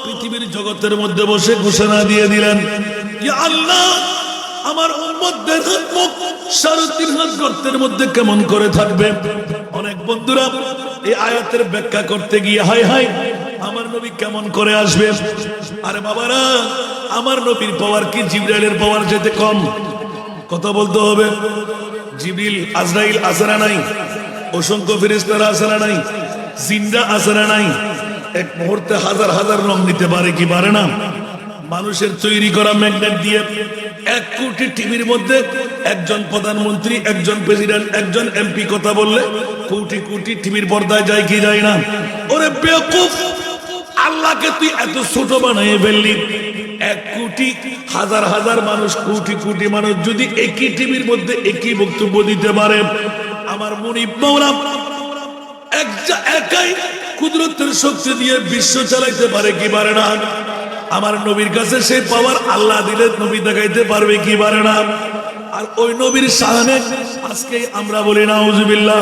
পৃথিবীর জগতের মধ্যে বসে ঘোষণা দিয়ে দিলেন, ইয়া আল্লাহ, আমার উম্মতদের মুখ 3.5 হাত গর্তের মধ্যে কেমন করে থাকবে? অনেক বন্ধুরা এই আয়াতের ব্যাখ্যা করতে গিয়ে হায় হায় আমার নবী কেমন করে আসবে? আরে বাবারা, আমার নবীর পাওয়ার কি জিবরাইলের পাওয়ার যেতে কম? কথা বলতে হবে। জিবরিল আজরাইল আসরা নাই, অসংখ্য ফেরেশতারা আসরা নাই, জিন্দা আসরা নাই। এক মুহূর্তে হাজার হাজার রং নিতে পারে কি পারে না? মানুষের তৈরি করা ম্যাগনেট দিয়ে 1 কোটি টিভির মধ্যে একজন প্রধানমন্ত্রী, একজন প্রেসিডেন্ট, একজন এমপি কথা বললে কোটি কোটি টিভির পর্দায় যায় কি যায় না? ওরে বেকুফ, আল্লাহকে তুই এত ছোট বানিয়ে ফেললি। 1 কোটি হাজার হাজার মানুষ, কোটি কোটি মানুষ যদি একই টিভির মধ্যে একই বক্তব্য দিতে পারে, আমার মুনিব মাওলা একাই কুদরতের শক্তি দিয়ে বিশ্ব চালাইতে পারে কি পারে না? আমার নবীর কাছে সেই পাওয়ার আল্লাহ দিলে নবী দেখাইতে পারবে কি পারে না? আর ওই নবীর শানে আজকে আমরা বলি নাউজুবিল্লাহ।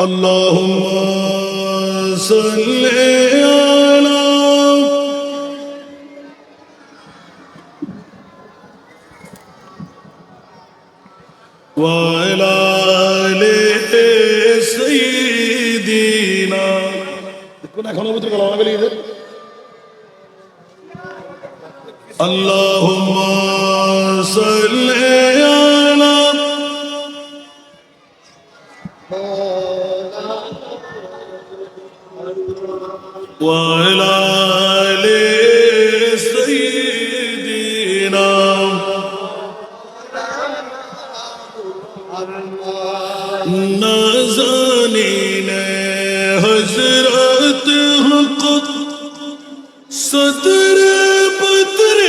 اللهم صل على وعلى آل سيدنا দেখুন এখনো ভিতরে গলা বেরিয়ে যায় اللهم صل على وعلى آل سيدنا نازنین حضرت حق صدر بدر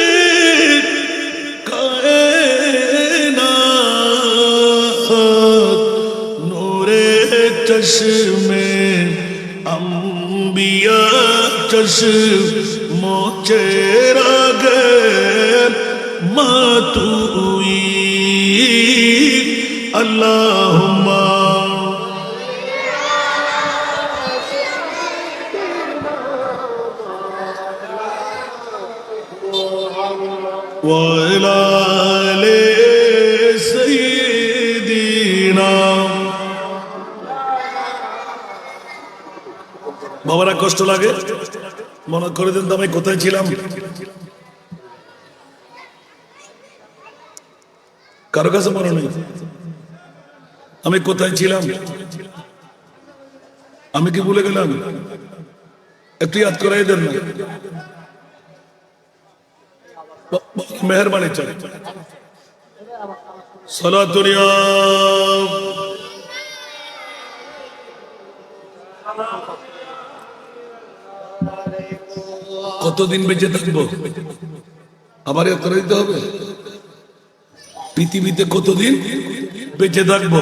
کائنات نور چشم انبیاء چشم چراغ ماتوئی اللہم وعلى آل سيدنا বাবারা কষ্ট লাগে মনে করে দেন তো আমি কোথায় ছিলাম কারো কাছে মনে নেই আমি কোথায় ছিলাম আমি কি ভুলে গেলাম একটু ইয়াদ করাই দেন না মেহরবানি চাই সালাতুলিয়া কতদিন বেঁচে থাকবো আবার ইয়াদ করে দিতে হবে পৃথিবীতে কতদিন বেঁচে থাকবো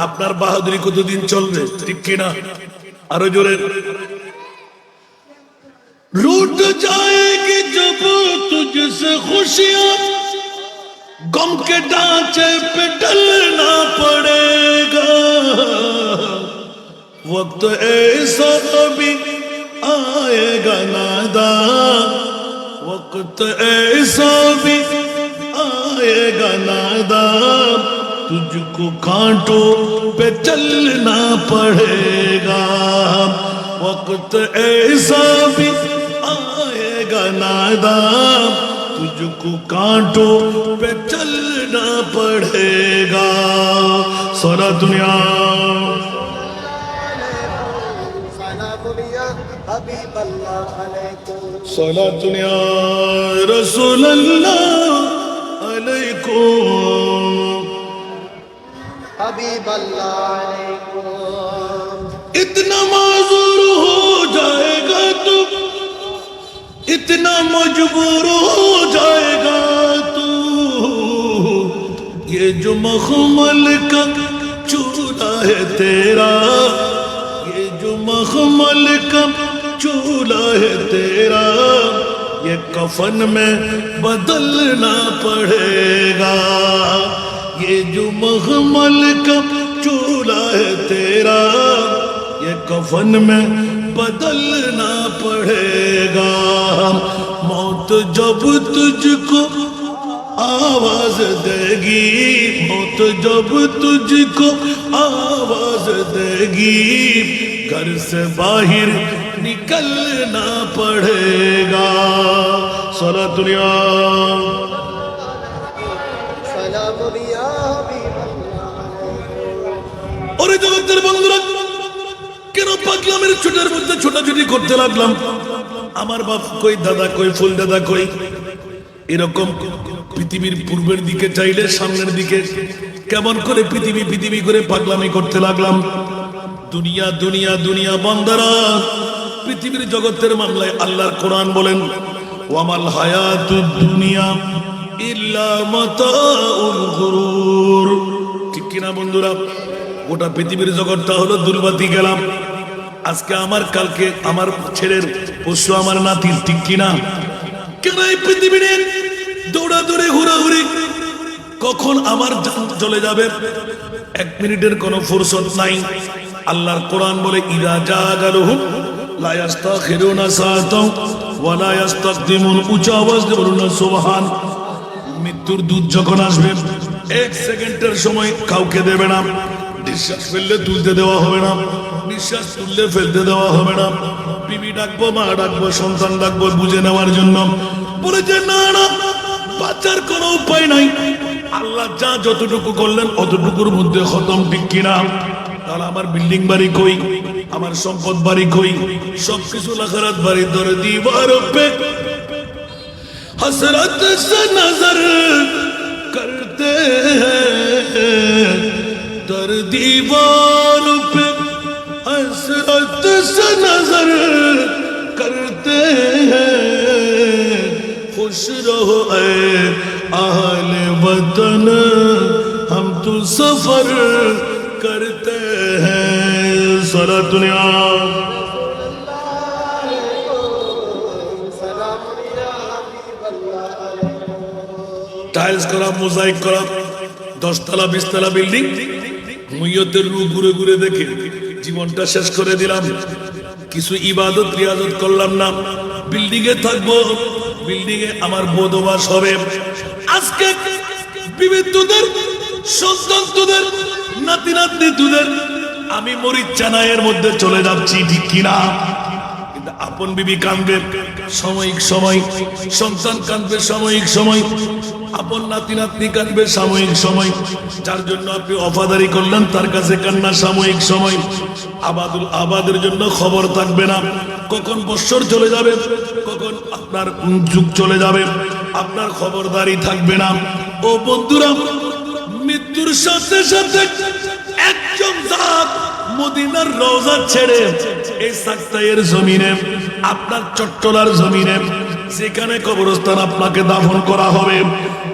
আপনার বাহাদুরি কতদিন চলবে ঠিক কিনা আরো জোরে रूठ जाएगी जब तुझसे खुशियां गम के ढांचे पे ढलना पड़ेगा वक्त ऐसा भी आएगा नादान वक्त ऐसा भी आएगा नादान तुझको कांटों पे चलना पड़ेगा वक्त ऐसा भी आएगा नादान तुझको कांटों पे चलना बदलना पड़ेगा। सोना दुनिया सोना दुनिया रसूल अल्लाह अलैकुम
हबीब अल्लाह अलैकुम।
इतना माजूर हो जाएगा तू, इतना मजबूर हो जाएगा तू, ये जो मखमल का चूल्हा है तेरा, ये जो मखमल का चूल्हा है तेरा, ये कफन में बदलना पड़ेगा। ये जो मखमल का चूल्हा है तेरा, ये कफन में बदलना पड़ेगा। मौत जब तुझको आवाज देगी, मौत जब तुझको आवाज देगी, घर से बाहर निकलना पड़ेगा। सला दुनिया ওরে জগতের বন্ধুরা, কেন পাগলামের ছোটার মধ্যে ছোটাছুটি করতে লাগলাম? আমার বাপ কই, দাদা কই, ফুল দাদা কই, এরকম পৃথিবীর পূর্বের দিকে চাইলে সামনের দিকে কেমন করে পৃথিবী পৃথিবী করে পাগলামি করতে লাগলাম। দুনিয়া দুনিয়া দুনিয়া বান্দারা, পৃথিবীর জগতের মামলায় আল্লাহর কোরআন বলেন ওয়ামাল হায়াতুদ দুনিয়া ইল্লা মাতাউল গুরুর। ঠিক কিনা বন্ধুরা? গোটা পৃথিবীর জগৎটা হলো দুলবাতি গেলাম। আজকে আমার, কালকে আমার ছেলের, পরশু আমার নাতির। ঠিক কিনা? কেন এই পৃথিবীর দৌড়াদৌড়ি ঘোরাঘুরি, কখন আমার জান চলে যাবে এক মিনিটের কোনো ফুরসত নাই। আল্লাহর কোরআন বলে ইযা জাগালুহুম লা ইস্তাখিরুনা সাআতাও ওয়া লা ইস্তাকদিমুন। উচ্চ আওয়াজ দিয়ে বলুন সুবহান। মৃত্যুর দূত যখন আসবে, এক সেকেন্ডের সময় কাউকে দেবে না। নিঃশ্বাস ফেললে তুলতে দেওয়া হবে না, নিঃশ্বাস তুললে ফেলতে দেওয়া হবে না। বিবি ডাকবো, মা ডাকবো, সন্তান ডাকবো বুঝে নেওয়ার জন্য। বলেছে না না, বাঁচার কোনো উপায় নাই। আল্লাহ যা যতটুকু করলেন অতটুকুর মধ্যে খতম। ঠিক কিনা? তাহলে আমার বিল্ডিং বাড়ি কই, আমার সম্পদ বাড়ি কই, সবকিছু লাখারাত বাড়ি ধরে দিবার পে हसरत से नजर करते हैं, दर दीवार पे हसरत से नजर करते हैं। खुश रहो ऐ अहले वतन, हम तो सफर करते हैं। सारा दुनिया টাইলস করা, মোজাইক করা, 10 তলা 20 তলা বিল্ডিং, মুইয়তের রূপ ঘুরে ঘুরে দেখে জীবনটা শেষ করে দিলাম। কিছু ইবাদত রিয়াজত করলাম না। বিল্ডিং এ থাকবো, বিল্ডিং এ আমার বদবাস হবে। আজকে বিবি তোদের, সন্তান তোদের, নাতি নাতনি তোদের, আমি মরিচ চানায়ের মধ্যে চলে যাচ্ছি। ঠিক কিনা? কিন্তু আপন বিবি কাঁদবে সাময়িক সময়, সন্তান কাঁদবে সাময়িক সময়, আপন নাতি নাতনি কাঁদবে সাময়িক সময়। যার জন্য আপনি অফাদারি করলেন তার কাছে কান্না সাময়িক সময়। আবাদুল আবাদের জন্য খবর থাকবে না, কখন বৎসর চলে যাবে, কখন আপনার যুগ চলে যাবে, আপনার খবরদারি থাকবে না। ও বন্ধুরা, মৃত্যুর সাথে সাথে একজন জাত মদিনার রওজা ছেড়ে এই সাকতাইয়ের জমিনে, আপনার চট্টলার জমিনে, যেখানে কবরস্থান আপনাকে দাফন করা হবে,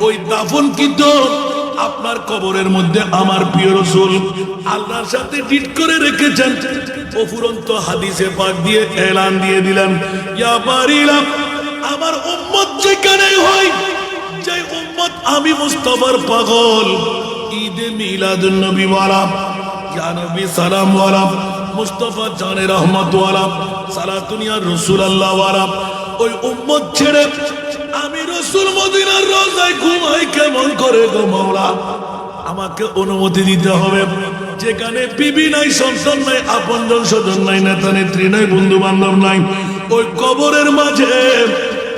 ওই দাফন কিন্তু আপনার কবরের মধ্যে আমার প্রিয় রাসূল আল্লাহর সাথে ডিট করে রেখেছেন। অফুরন্ত হাদিসে পাক দিয়ে এলান দিয়ে দিলেন, ইয়া বারিলা, আমার উম্মত যেখানে হয়, যে উম্মত আমি মুস্তাফার পাগল, ঈদে মিলাদুন নবী ওয়ালা, ইয়া নবী সালাম ওয়ালা, মুস্তাফা জানে রহমত ওয়ালা, সালাতুন ইয়া রাসূলুল্লাহ ওয়ালা, ওই উম্মত ছেড়ে আমি রাসূল মদিনার রওজায় ঘুমাই কেমন করে গো মাওলা? আমাকে অনুমতি দিতে হবে। যেখানে বিবি নাই, সন্তান নাই, আপনজন স্বজন নাই, নেতা নেত্রী নাই, বন্ধু বান্ধব নাই, ওই কবরের মাঝে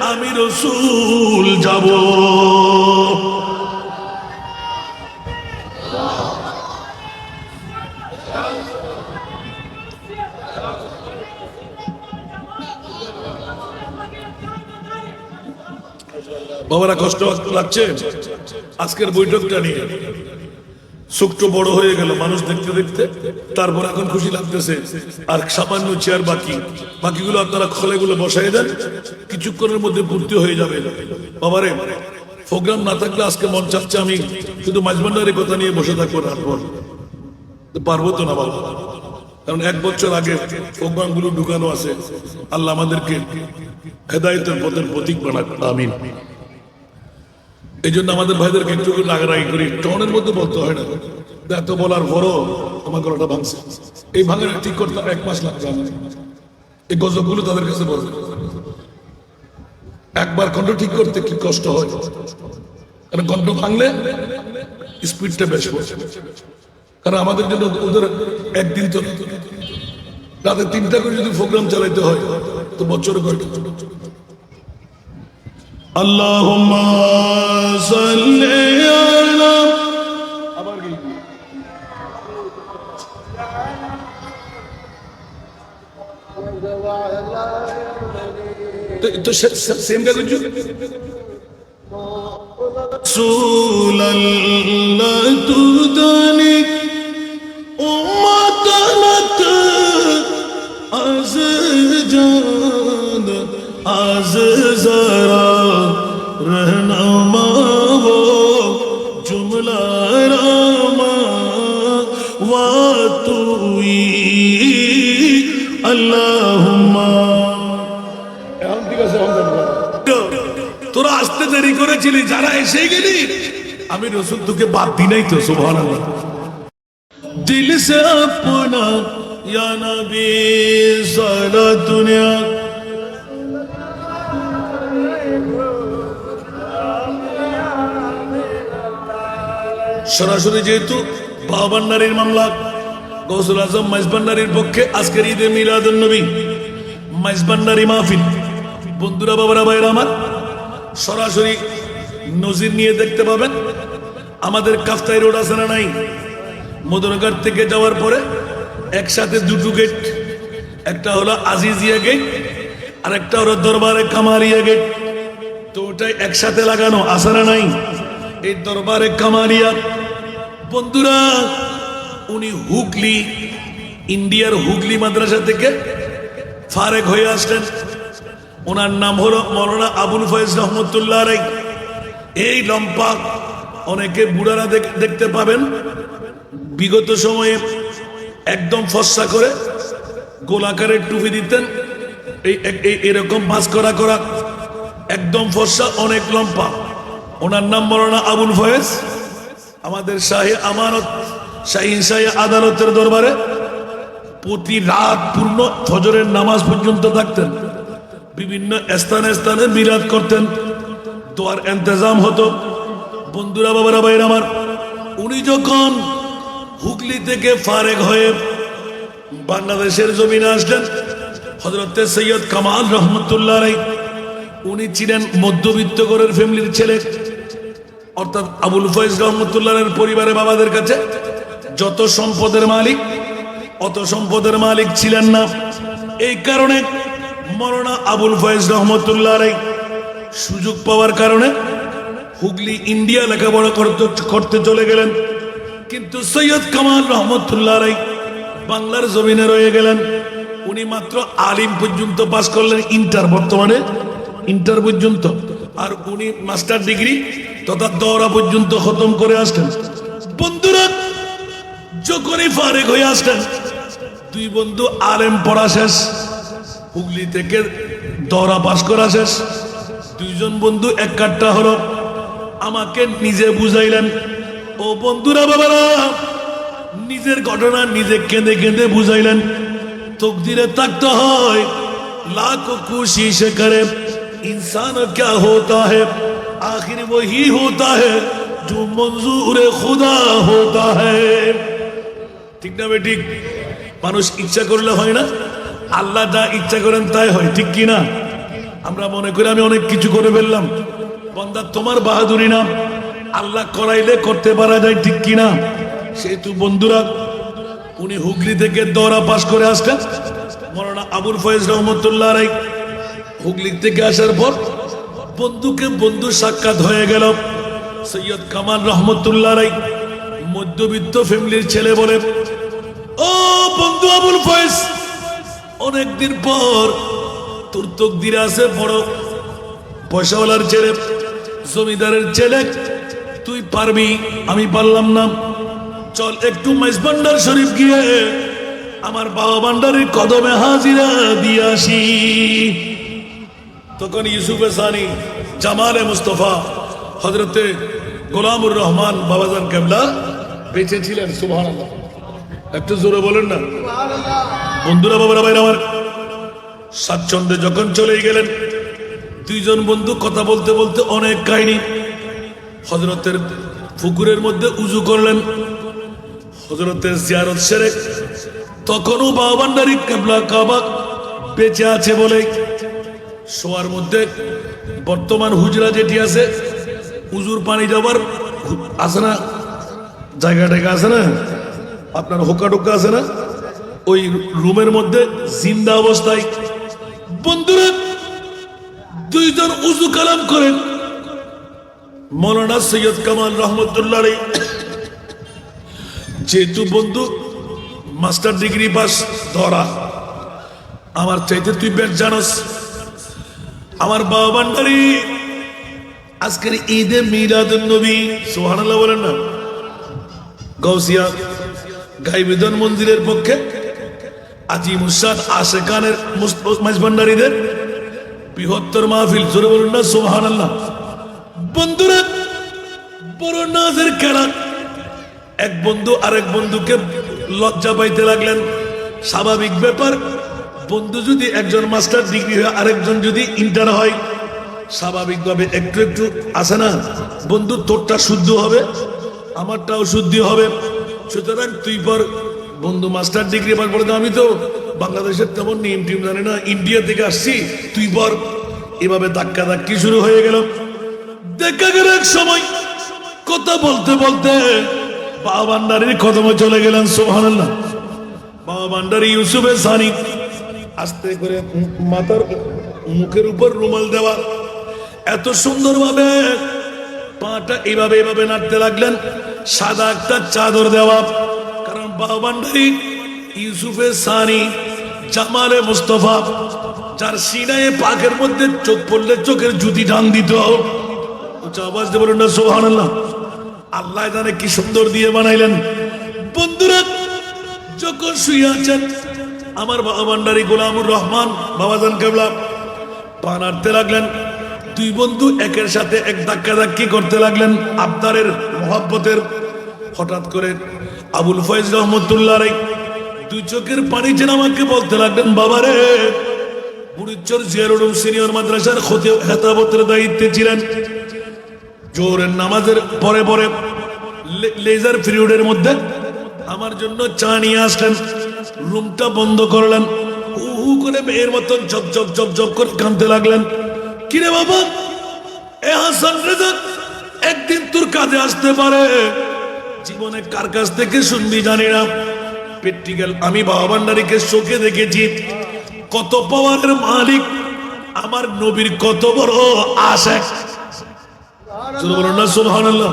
আমি রাসূল যাব। বাবারা কষ্ট লাগছে আজকের বৈঠকটা নিয়ে? চোখটা বড় হয়ে গেল মানুষ দেখতে দেখতে, তারপর এখন খুশি লাগতেছে। আর সামান্য চেয়ার বাকিগুলো আপনারা খলেগুলো বসাই দেন, কিছুক্ষণের মধ্যে পূর্তি হয়ে যাবে। বাবারে প্রোগ্রাম না থাকলে আজকে মন চাচ্ছে আমি শুধু মাঝবান্ডারের কথা নিয়ে বসে থাকবো, তারপর পারবো তো না বাবা, কারণ 1 বছর আগে প্রোগ্রাম গুলো ঢুকানো আছে। আল্লাহ আমাদেরকে হেদায়েতের পথের প্রতীক বানাক, আমিন। এই জন্য আমাদের ভাইদেরকে একটু রাগারাগি করি, টনের মধ্যে বলতে হয় না। এত বলার পরও আমার গলাটা ভাঙছে, এই ভাঙাটা ঠিক করতে 1 মাস লাগবে। এই গজবগুলো তাদের কাছে বলবে, একবার কণ্ঠ ঠিক করতে কি কষ্ট হয়, কারণ কণ্ঠ ভাঙলে স্পিডটা বেশ পড়ছে। কারণ আমাদের জন্য ওদের একদিন তো রাতে 3টা করে যদি প্রোগ্রাম চালাইতে হয় তো বছরে কয়টা? আল্লাহুম্মা সাল্লি আলা, আবার কি তো সেম কা কিছু সুলাল্লাহ তুদানি উম্মাতানাত আজ জান আজ জরা रहनुमा वो जुमला रामा वा तुई अल्लाहुम्मा। তোরা আসতে দেরি করেছিলি, যারা এসে গেলি আমি রসুল তোকে বাদ দি নাই তো। সুবহানাল্লাহ। দিল সে আপনা ইয়া নবী সারা দুনিয়া, সরাসরি যেহেতু বাবান্নারীর মামলা, গৌসুল আজম মাইজবান্নারীর পক্ষে আজকের ঈদে মিলাদুন নবী মাইজবান্নারী মাহফিল। বন্ধুরা, বাবারা, ভাইরা আমার, সরাসরি নজির নিয়ে দেখতে পাবেন। আমাদের কাফতাই রোড আছে না নাই, মদনঘাট থেকে যাওয়ার পরে একসাথে 2টো গেট, একটা হলো আজিজিয়া গেট আর একটা হলো দরবারে কামারিয়া গেট। তো ওটাই একসাথে লাগানো আছে না নাই? এই দরবারে কামারিয়া বন্ধুরা, উনি হুগলি, ইন্ডিয়ার হুগলি মাদ্রাসা থেকে ফারেক হয়ে আসলেন। ওনার নাম হলো মৌলানা আবুল ফয়েজ রহমতুল্লাহ আলাইহি। এই লম্পা, অনেকে বুড়ারা দেখতে পাবেন, বিগত সময়ে একদম ফর্সা করে গোলাকারের টুপি দিতেন, এরকম মাছ করা করা, একদম ফর্সা, অনেক লম্পা। ওনার নাম মৌলানা আবুল ফয়েজ। আমাদের শাহে আমানত, শাহিন শাহে আদালতের দরবারে প্রতি রাত পূর্ণ ফজরের নামাজ পর্যন্ত থাকতেন, বিভিন্ন স্থানে স্থানে বিরাজ করতেন, দোয়ার ইন্তজাম হতো। বন্ধুরা, বাবারা, ভাইরা আমার, উনি যখন হুগলি থেকে ফারেক হয়ে বাংলাদেশের জমিনে আসলেন, হযরতে সৈয়দ কামাল রহমতুল্লাহ আলাইহি, উনি ছিলেন মধ্যবিত্ত ঘরের ফ্যামিলির ছেলে। অর্থাৎ আবুল ফয়েজ রহমতুল্লাহের পরিবারের বাবাদের কাছে যত সম্পদের মালিক, অত সম্পদের মালিক ছিলেন না। এই কারণে মৌলানা আবুল ফয়েজ রহমতুল্লাহ আলাইহি সুযোগ পাওয়ার কারণে হুগলি, ইন্ডিয়া লেখাপড়া করতে চলে গেলেন। কিন্তু সৈয়দ কামাল রহমতুল্লাহ আলাইহি বাংলার জমিনে রয়ে গেলেন। উনি মাত্র আলিম পর্যন্ত পাস করলেন, ইন্টার, বর্তমানে ইন্টার পর্যন্ত, আর উনি মাস্টার ডিগ্রি তথা দৌড়া পর্যন্ত খতম করে আসলেন। বন্ধুরা, যখনই ফারেক হয়ে আসলেন, 2 বন্ধু আলেম পড়া শেষ, হুগলি থেকে দৌড়া পাস করা শেষ। 2 জন বন্ধু এক কাট্টা হলো, আমাকে নিজে বুঝাইলেন। ও বন্ধুরা, বাবারা, নিজের ঘটনা নিজে কেঁদে কেঁদে বুঝাইলেন। তকদিরে থাকতে হয়, লাখো কোশিশ করে इंसान क्या होता है, आखिर वही होता है जो मंजूर खुदा होता है। ঠিক না বেঠিক? মানুষ ইচ্ছা করলে হয় না, আল্লাহ যা ইচ্ছা করেন তাই হয়, ঠিক কি না? আমরা মনে করি আমি অনেক কিছু করে ফেললাম, বান্দা তোমার বাহাদুরি না, আল্লাহ করাইলে করতে পারা যায়, ঠিক কি না? সেহেতু বন্ধুরা, উনি হুগলি থেকে দৌড়া পাস করে আসলেন। মৌলানা আবুল ফয়েজ রহমতুল্লাহ আলাইহি হুগলি থেকে আসার পর বন্ধুকে বন্ধু সাক্ষাৎ হয়ে গেল। সৈয়দ কামাল রহমতুল্লাহ আলাইহি মধ্যবিত্ত ফ্যামিলির ছেলে বলে, ও বন্ধু আবুল ফয়েজ, অনেকদিন পর তোর তকদিরে আছে বড় পয়সাওয়ালার ছেলে, জমিদারের ছেলে, তুই পারবি, আমি পারলাম না। চল একটু মাইজভান্ডার শরীফ গিয়ে আমার বাবা ভান্ডারের কদমে হাজিরা দিয়ে আসি। তখন ইউসুফে সানি, জামালে মুস্তফা, হযরতে গোলামুর রহমান বাবাজান কেবলা বেঁচে ছিলেন। সুবহানাল্লাহ, একটু জোরে বলেন না। বন্ধুরা, বাবারা, ভাইরা আমার, স্বাচ্ছন্দ্যে যখন চলে গেলেন, দুইজন বন্ধু কথা বলতে বলতে অনেক কাহিনী। হযরতের পুকুরের মধ্যে উজু করলেন, হযরতের জিয়ারত সেরে তখনও বাবা ভান্ডারী কেবলা কাবা বেঁচে আছে বলে শোয়ার মধ্যে বর্তমান হুজরা যেটি আছে, উজুর পানি যাবার আছে না, জায়গা টাকা আছে না, আপনার হোকা টোকা আছে না, ওই রুমের মধ্যে জিন্দা অবস্থায় বন্ধুরা দুইজন উজু কালাম করেন। মৌলানা সৈয়দ কামাল রহমতুল্লাহ আলাইহি যেহেতু বন্ধু মাস্টার ডিগ্রি পাস ধরা, আমার চাইতে তুই বেশ জানস, আমার বাবা ভান্ডারী আজকের ঈদে মিলাদুন নবী, সুবহানাল্লাহ বলেন না, গাউসিয়া গাইবিদন মন্দিরের পক্ষে আজিমুসান আশেকানের মাইজভান্ডারীদের বৃহত্তর মাহফিল, জোরে বলুন না সুবহানাল্লাহ। বন্ধুরা, বড় নাজের খেলা। এক বন্ধু আরেক বন্ধুকে লজ্জা পাইতে লাগলেন, স্বাভাবিক ব্যাপার। বন্ধু যদি একজন মাস্টার ডিগ্রি হয়, আরেকজন যদি ইন্টার হয়, স্বাভাবিকভাবে একটু একটু আসে না, বন্ধু তোরটা শুদ্ধ হবে, আমারটাও শুদ্ধ হবে। সুতরাং তুই পর, বন্ধু মাস্টার ডিগ্রি পার বলে, আমি তো বাংলাদেশের তেমন নিয়ম টিম জানি না, ইন্ডিয়া থেকে আসছি, তুই পর। এভাবে ধাক্কা ধাক্কি শুরু হয়ে গেল। দেখা গেল এক সময় কথা বলতে বলতে বাবা ভান্ডারীর কদমে চলে গেলেন। সুবহানাল্লাহ। বাবা ভান্ডারী ইউসুফে সানি আস্তে করে মাথার মুখের উপর রুমাল দেওয়া, এত সুন্দর ভাবে পাটা এইভাবে এইভাবে নাড়তে লাগলেন, সাদা একটা চাদর দেওয়া। কারণ বাবা ভান্ডারী ইউসুফে সানি জামালে মুস্তফা, যার সিনায়ে পাকের মধ্যে চোখ পড়লে চোখের জুতি টান দিত। উচ্চ আওয়াজ দিয়ে বলুন না সুবহানাল্লাহ। আল্লাহ জানে কি সুন্দর দিয়ে বানাইলেন। বন্ধুরা, যখন শুয়ে আছেন আমার বাবা ভান্ডারী গোলামুর রহমান বাবাজান কেবলা পা নাড়তে লাগলেন। দুই বন্ধু একের সাথে এক ধাক্কা ধাক্কি করতে লাগলেন আবদারের মোহাব্বতের। হঠাৎ করে আবুল ফয়েজ রহমতুল্লাহ আলাইহি দুই চোখের পানি যেন আমাকে বলতে লাগলেন, বাবারে, বুড়িচর জিয়ারুল উলুম সিনিয়র মাদ্রাসার খেতাবতের দায়িত্বে ছিলেন। জোহরের নামাজের পরে পরে লেজার পিরিয়ডের মধ্যে আমার জন্য চা নিয়ে আসলেন। রুমটা বন্ধ করলেন, হু হু করে মেয়ের মতন ঝক ঝক ঝক ঝক করে কাঁদতে লাগলেন। কিরে বাবা, এ হাসান রেজা একদিন তোর কাজে আসতে পারে, জীবনে কার কাছ থেকে শুনবি জানি না। প্র্যাকটিক্যাল আমি বাবা ভান্ডারীকে চোখে দেখেছি, কত পাওয়ারের মালিক, আমার নবীর কত বড় আশিক। জোরে বলুন না সুবহানাল্লাহ।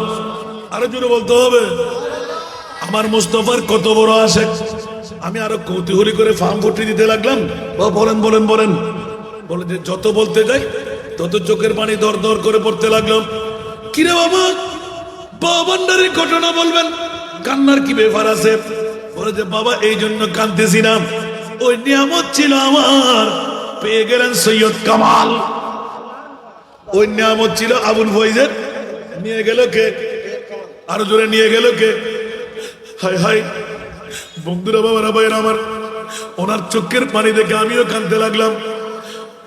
আরো জোরে বলতে হবে, আমার মুস্তাফার কত বড় আশিক। আমি আরো কৌতূহলী করে ফার্ম ভর্তি দিতে লাগলাম। বলেন বলেন বলেন বলে, যে যত বলতে যাই তত চোখের পানি দর দর করে পড়তে লাগলাম। কিরে বাবা, বাবা ভান্ডারীর ঘটনা বলবেন, কান্নার কি ব্যাপার আছে? বলে যে বাবা, এই জন্য কাঁদতেছি না, ওই নিয়ামত ছিল আমার, পেয়ে গেলেন সৈয়দ কামাল। ওই নিয়ামত ছিল আবুল ফয়েজের, নিয়ে গেল কে? আরো জোরে নিয়ে গেল কে? হাই হাই বন্ধুরা, বাবারা, ভাইরা আমার, ওনার চোখের পানি দেখে আমিও কাঁদতে লাগলাম।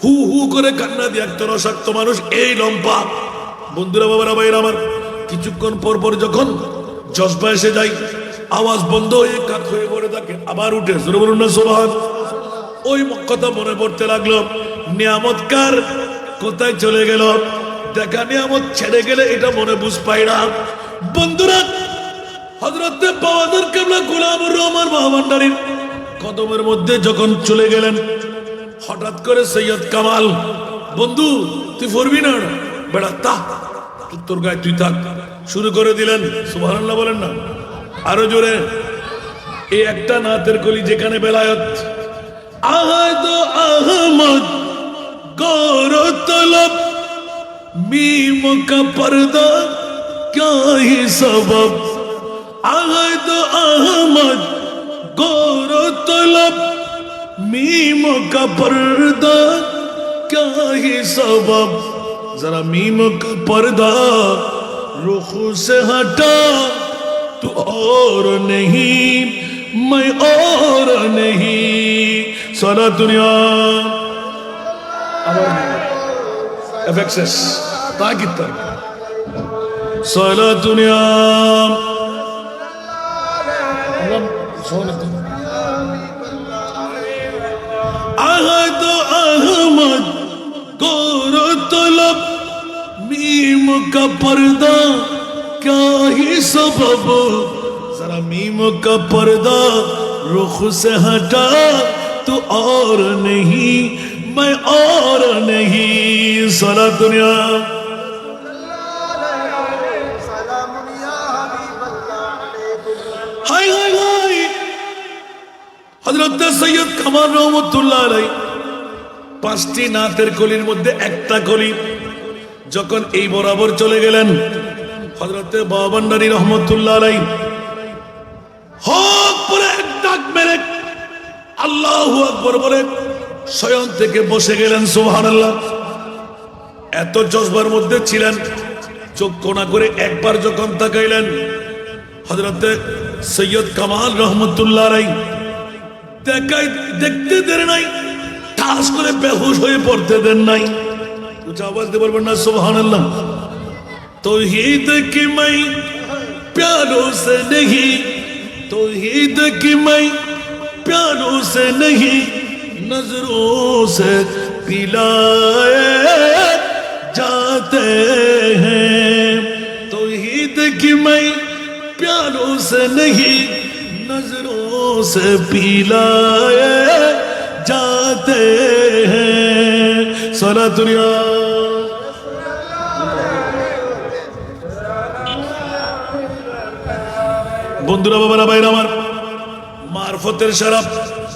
হু হু করে কান্না দিয়ে একটা রসাক্ত মানুষ, এই লম্পা। বন্ধুরা, বাবারা, ভাইরা আমার, কিছুক্ষণ পর পর যখন জজবা এসে যায়, আওয়াজ বন্ধ হয়ে কাত হয়ে পড়ে থাকে, আবার উঠে। জোরে বলুন না সুবহান। ওই কথা মনে পড়তে লাগলো, নিয়ামত কার, কোথায় চলে গেল? দেখা নিয়ামত ছেড়ে গেলে এটা মনে বুঝ পাই না। বন্ধুরা, হযরতে বাবাজান কেবলা গোলামুর রহমান বাবা ভান্ডারীর কদমের মধ্যে যখন চলে গেলেন, হঠাৎ করে সৈয়দ কামাল, বন্ধু তুই পড়বি না? বেড়া তা তোর গায়ে তুই থাক, শুরু করে দিলেন। সুবহানাল্লাহ বলেন না, আরো জোরে। এই একটা নাতের কলি যেখানে বেলায়ত আহাদ আহমদ গৌর তলব मीम का पर्दा क्या ही सबब अहद अहमद गौर तलब मीम का पर्दा क्या ही सबब जरा मीम का पर्दा रुख से हटा तू और नहीं मैं और नहीं सारा दुनिया एफएक्सेस ताकिद सारा दुनिया अहद अहमद गौर तलब मीम का पर्दा क्या ही सबब जरा मीम का पर्दा रुख से हटा तो और नहीं मैं और नहीं सारा दुनिया हाय हाय हाय हजरत सैयद কামাল রহমতুল্লাহ আলাইহি পাঁচটি নাতের কলির মধ্যে একটা কলি যখন এই বরাবর চলে গেলেন হযরত বাবান্দারি রহমতুল্লাহ আলাইহি হক বলে এক ডাক মেরে আল্লাহু আকবার বলে স্বয়ং থেকে বসে গেলেন। সুবহানাল্লাহ। এত জজবার মধ্যে ছিলেন, চোখ কোনা করে একবার যখন তাকাইলেন হযরত সৈয়দ কামাল রহমতুল্লাহ আলাইহি দেখতে দেন নাই, ঠাস করে বেহুশ হয়ে পড়তে দেন নাই। উচ্চ আওয়াজ দিয়ে বলবেন না সুবহানাল্লাহ। तौहीद की मैं प्यारों से नहीं, तौहीद की मैं प्यारों से नहीं नजरों से पिलाए जाते हैं। तौहीद की मैं प्यारों से नहीं नजरों से पिलाए जाते हैं। सारा दुनिया বন্ধুরা বাবারা ভাইরা আমার মারফতের শরাব,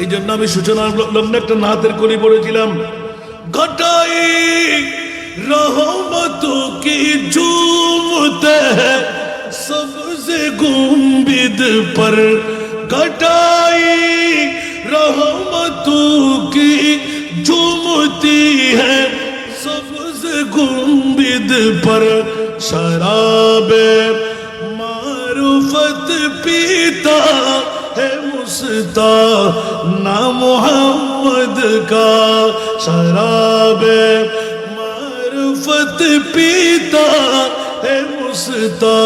এই জন্য আমি সূচনা লগ্নে একটা নাতের কলি পড়েছিলাম। ঘটাই রহমতোं की झूमते हैं सबसे गुंबिद पर, घटाई रहमतों की झूमती है सबसे गुंबिद पर। शराबे मारुफत पीता है मुस्ता ना मोहम्मद का, शराबे मारुफत पीता है मुस्ता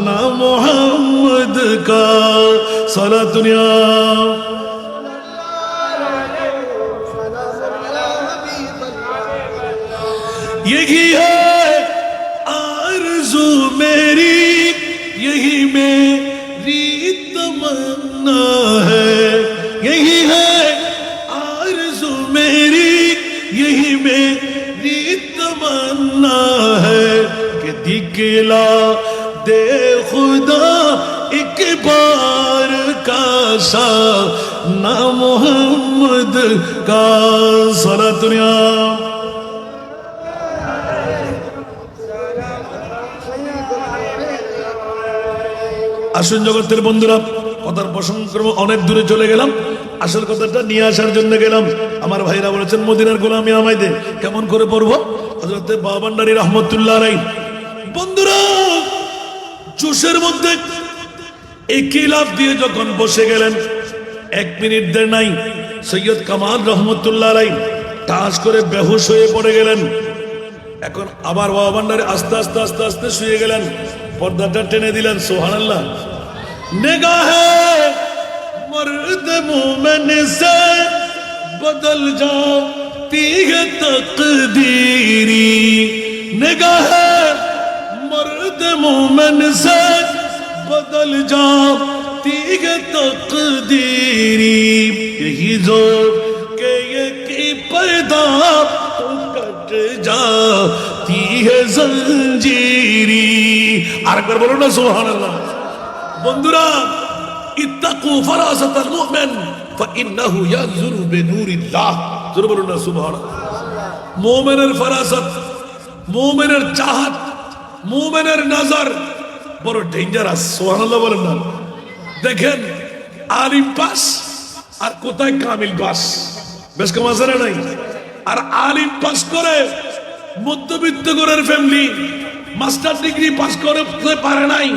ना मोहम्मद का। सारा दुनिया यही है आरज़ू मेरी, यही मेरी तमन्ना है, यही है आरज़ू मेरी, यही मेरी तमन्ना है कि दिखला दे खुदा एक बार काशा ना मोहम्मद का। सारा दुनिया আসুন জগতের বন্ধুরা, কথার প্রসঙ্গ অনেক দূরে চলে গেলাম, আসল কথাটা নিয়ে আসার জন্য গেলাম। আমার ভাইরা বলেছেন মদিনার গোলামি আমায় দে, কেমন করে পড়বো? হযরত বাবান্দারি রহমতুল্লাহ আলাইহি বন্ধুরা জোশের মধ্যে একই লাফ দিয়ে যখন বসে গেলেন, এক মিনিট দেরি নাই সৈয়দ কামাল রহমতুল্লাহ আলাইহি ঠাস করে বেহুশ হয়ে পড়ে গেলেন। এখন আবার বাবান্দারি আস্তে আস্তে আস্তে আস্তে শুয়ে গেলেন, पर्दा टेने दिलन। सुभानअल्लाह। निगाहे मर्द मोमिन से बदल जाती है तकदीरी, निगाहे मर्द मोमिन से बदल जाती है तकदीरी। यही जोर के ये की पैदा तो कट जाती है जंजीरी। আরেকবার বলুন না সুবহানাল্লাহ। বন্ধুরা, ইত্তাকু ফারাসাতাল মুমিন ফাইন্নাহু ইয়ানজুরু বিনুরিল্লাহ। জোরে বলুন না সুবহানাল্লাহ। মুমিনের ফারাসাত, মুমিনের চাহত, মুমিনের নজর বড় ডেঞ্জারাস। সুবহানাল্লাহ বলেন না। দেখেন, আলিম পাস আর কোথায় কামিল পাস, বেশ কম আছে না নাই? আর আলিম পাস করে মধ্যবিত্ত ঘরের ফ্যামিলি মাস্টার ডিগ্রি পাস করতে পারে নাই,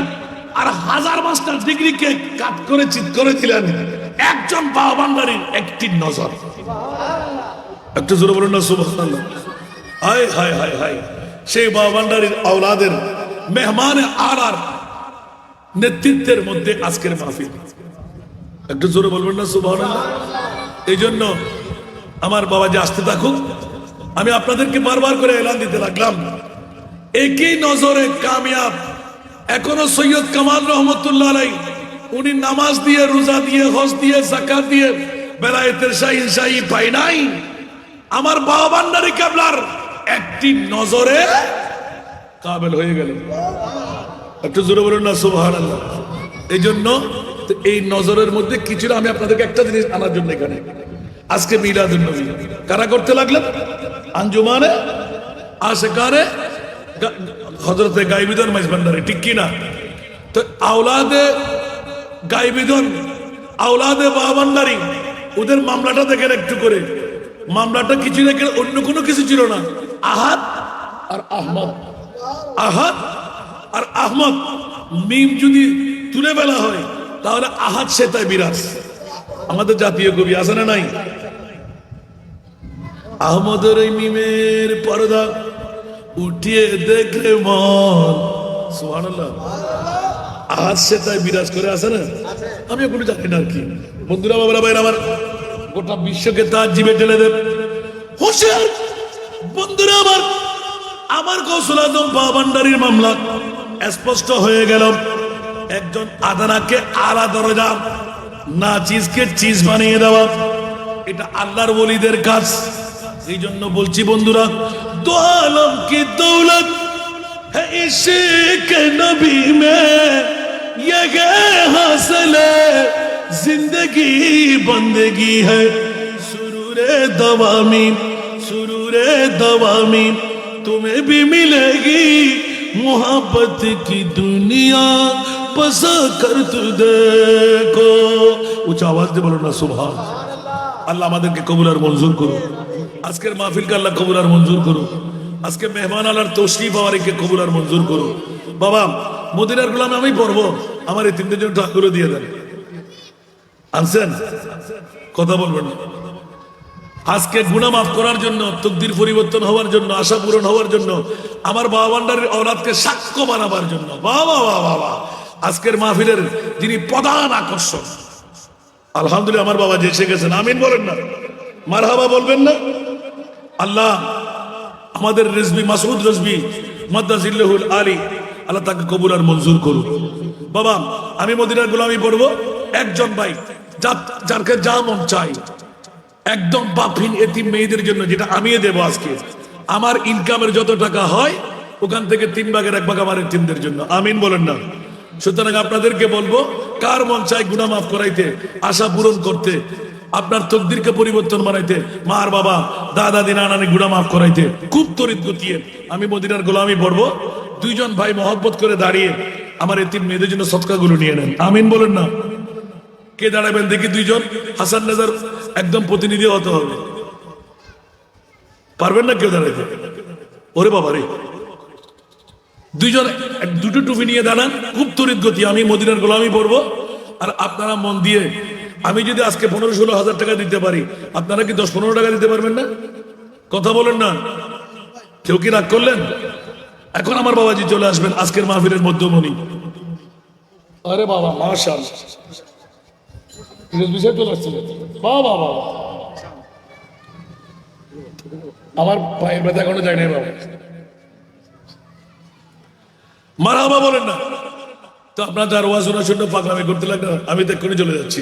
আর হাজার মাস্টার ডিগ্রিকে কাট করে চিৎ করে দিলেন একজন বাবান্ডারির একটি নজর। একটু জোরে বলুন না সুবহানাল্লাহ। হায় হায় হায় হায়, সেই বাবান্ডারির আওলাদের মেহমানে আলার নেতৃত্বের মধ্যে আজকের মাহফিল। একটু জোরে বলবেন না সুবহানাল্লাহ। এই জন্য আমার বাবা যে আসতে থাকুক, আমি আপনাদেরকে বারবার করে এলান দিতে লাগলাম, একই নজরে কামিয়াব এখনো সৈয়দ কামাল রহমতুল্লাহ আলাইহি, উনি নামাজ দিয়ে, রোজা দিয়ে, হজ দিয়ে, যাকাত দিয়ে বেলায়েতের শাহী পাই নাই। আমার বাবা ভান্ডারী কেবলার একটি নজরে কাবিল হয়ে গেল। একটু জোরে বলুন না সুবহানাল্লাহ। এই জন্য এই নজরের মধ্যে কিছু না, আমি আপনাদেরকে একটা জিনিস আনার জন্য এখানে আজকে মিলাদুন নবী কারা করতে লাগলেন? আঞ্জুমানে আশেকানে হযরতে গায়বিদন মাইজ ভান্ডারী, ঠিক কি না? তো আওলাদে গায়বিদন, আওলাদে বাবা ভান্ডারী, ওদের মামলাটা দেখেন একটু করে। মামলাটা কিছু দেখেন, অন্য কোনো কিছু ছিল না। আহাদ আর আহমদ, আহাদ আর আহমদ মিম যদি তুলে ফেলা হয় তাহলে আহাদ সে তাই বিরাজ। আমাদের জাতীয় কবি আছে না নাই? আহমদের ওই মিমের পর্দা উঠিয়ে দেখলে মন, সুবহানাল্লাহ, আহাদ সে তাই বিরাজ করে আছে না? আমি এখনো জানি না আর কি। বন্ধুরা, বাবারা, ভাইরা আমার, গোটা বিশ্বকে তার জীবে ঢেলে দেব। হুঁশিয়ার বন্ধুরা আমার, আমার গৌসুল আজম বাবা ভান্ডারীর মামলা স্পষ্ট হয়ে গেল। একজন আদানাকে আলা দরজা, না চিজকে চিজ বানিয়ে দেওয়া, এটা আল্লাহর ওলিদের কাজ। এই জন্য বলছি বন্ধুরা, দো আলম কি দৌলত है इश्क नबी में, ये हासिल जिंदगी बंदगी है, सुरूरे दवामी, सुरूरे दवामी तुम्हें भी मिलेगी, मोहब्बत की दुनिया पसा कर तू देखो। উচ্চ আওয়াজ দিয়ে বলো না সুবহান আল্লাহ। আমাদেরকে কবুল আর মঞ্জুর করুন। আজকের মাহফিলকে আল্লাহ কবুল আর মঞ্জুর করুন। আজকে মেহমান আলার তশরিফ হওয়ারকে কবুল আর মঞ্জুর করুন। বাবা, মদিনার গোলামে আমি পড়বো, আমার এই তিনটে জন ঠাকুরও দিয়ে দেন। আনছেন? কথা বলবেন না। আজকে গুনাহ মাফ করার জন্য, তকদির পরিবর্তন হওয়ার জন্য, আশা পূরণ হওয়ার জন্য, আমার বাবা ভান্ডারীর ঔলাদকে সাক্ষ্য বানাবার জন্য, বাবা বাবা বাবা, আজকের মাহফিলের যিনি প্রধান আকর্ষণ, আলহামদুলিল্লাহ আমার বাবা যে এসে গেছেন। আমিন বলেন না? মারহাবা বলবেন না? আল্লাহ আমাদের রিজভী মাসউদ রিজভী মাদ্দাজিল্লাহুল আলী, আল্লাহ তাকে কবুল আর মঞ্জুর করুন। বাবা, আমি মদিনার গোলামি পড়বো। একজন ভাই যারকে যা মন চাই, একদম বাপহীন এতিম মেয়েদের জন্য, যেটা আমিও দেবো আজকে, আমার ইনকামের যত টাকা হয় ওখান থেকে 3 ভাগের 1 ভাগ আমার এতিমদের জন্য। আমিন বলেন না? সুতরাং আপনাদেরকে বলবো, কার মন চাই গুনাহ মাফ করাইতে, আশা পূরণ করতে, আপনার তকদিরকে পরিবর্তন বানাইতে, মার বাবা দাদা দিনা নানি গুনাহ মাফ করাইতে, খুব তরিত গতিয়ে আমি মদিনার গোলামি পড়বো। 2 জন ভাই মহব্বত করে দাঁড়িয়ে আমার এতিম মেয়েদের জন্য সদকাগুলো নিয়ে নেন। আমিন বলেন না? কে দাঁড়াবেন দেখি? 2 জন। হাসান নাজার একদম প্রতিনিধি হতে হবে। পারবেন না কেউ দাঁড়াইতে? ওরে বাবা রে, 2 জন দুটো টুপি নিয়ে দাঁড়ান, খুব তরিত গতি। আমি মদিনার গোলামি পড়বো, আর আপনারা মন দিয়ে, আমি যদি আজকে 15-16 হাজার টাকা দিতে পারি, আপনারা কি 10-15 টাকা দিতে পারবেন না? কথা বলেন না? কেউ কি রাগ করলেন? এখন আমার বাবাজি চলে আসবেন আজকের মাহফিলের মধ্যমণি। আরে বাবা, মাশাআল্লাহ, বিষয় চলে আসছে। বাবা বাবা, আমার পায়ের ব্যথা এখনো যায় নাই বাবা। মারহাবা বলেন না? তো আপনার যার ওয়াজ শোনা শুনে পাগলামি করতে লাগলো, আমি তো এক্ষুনি চলে যাচ্ছি।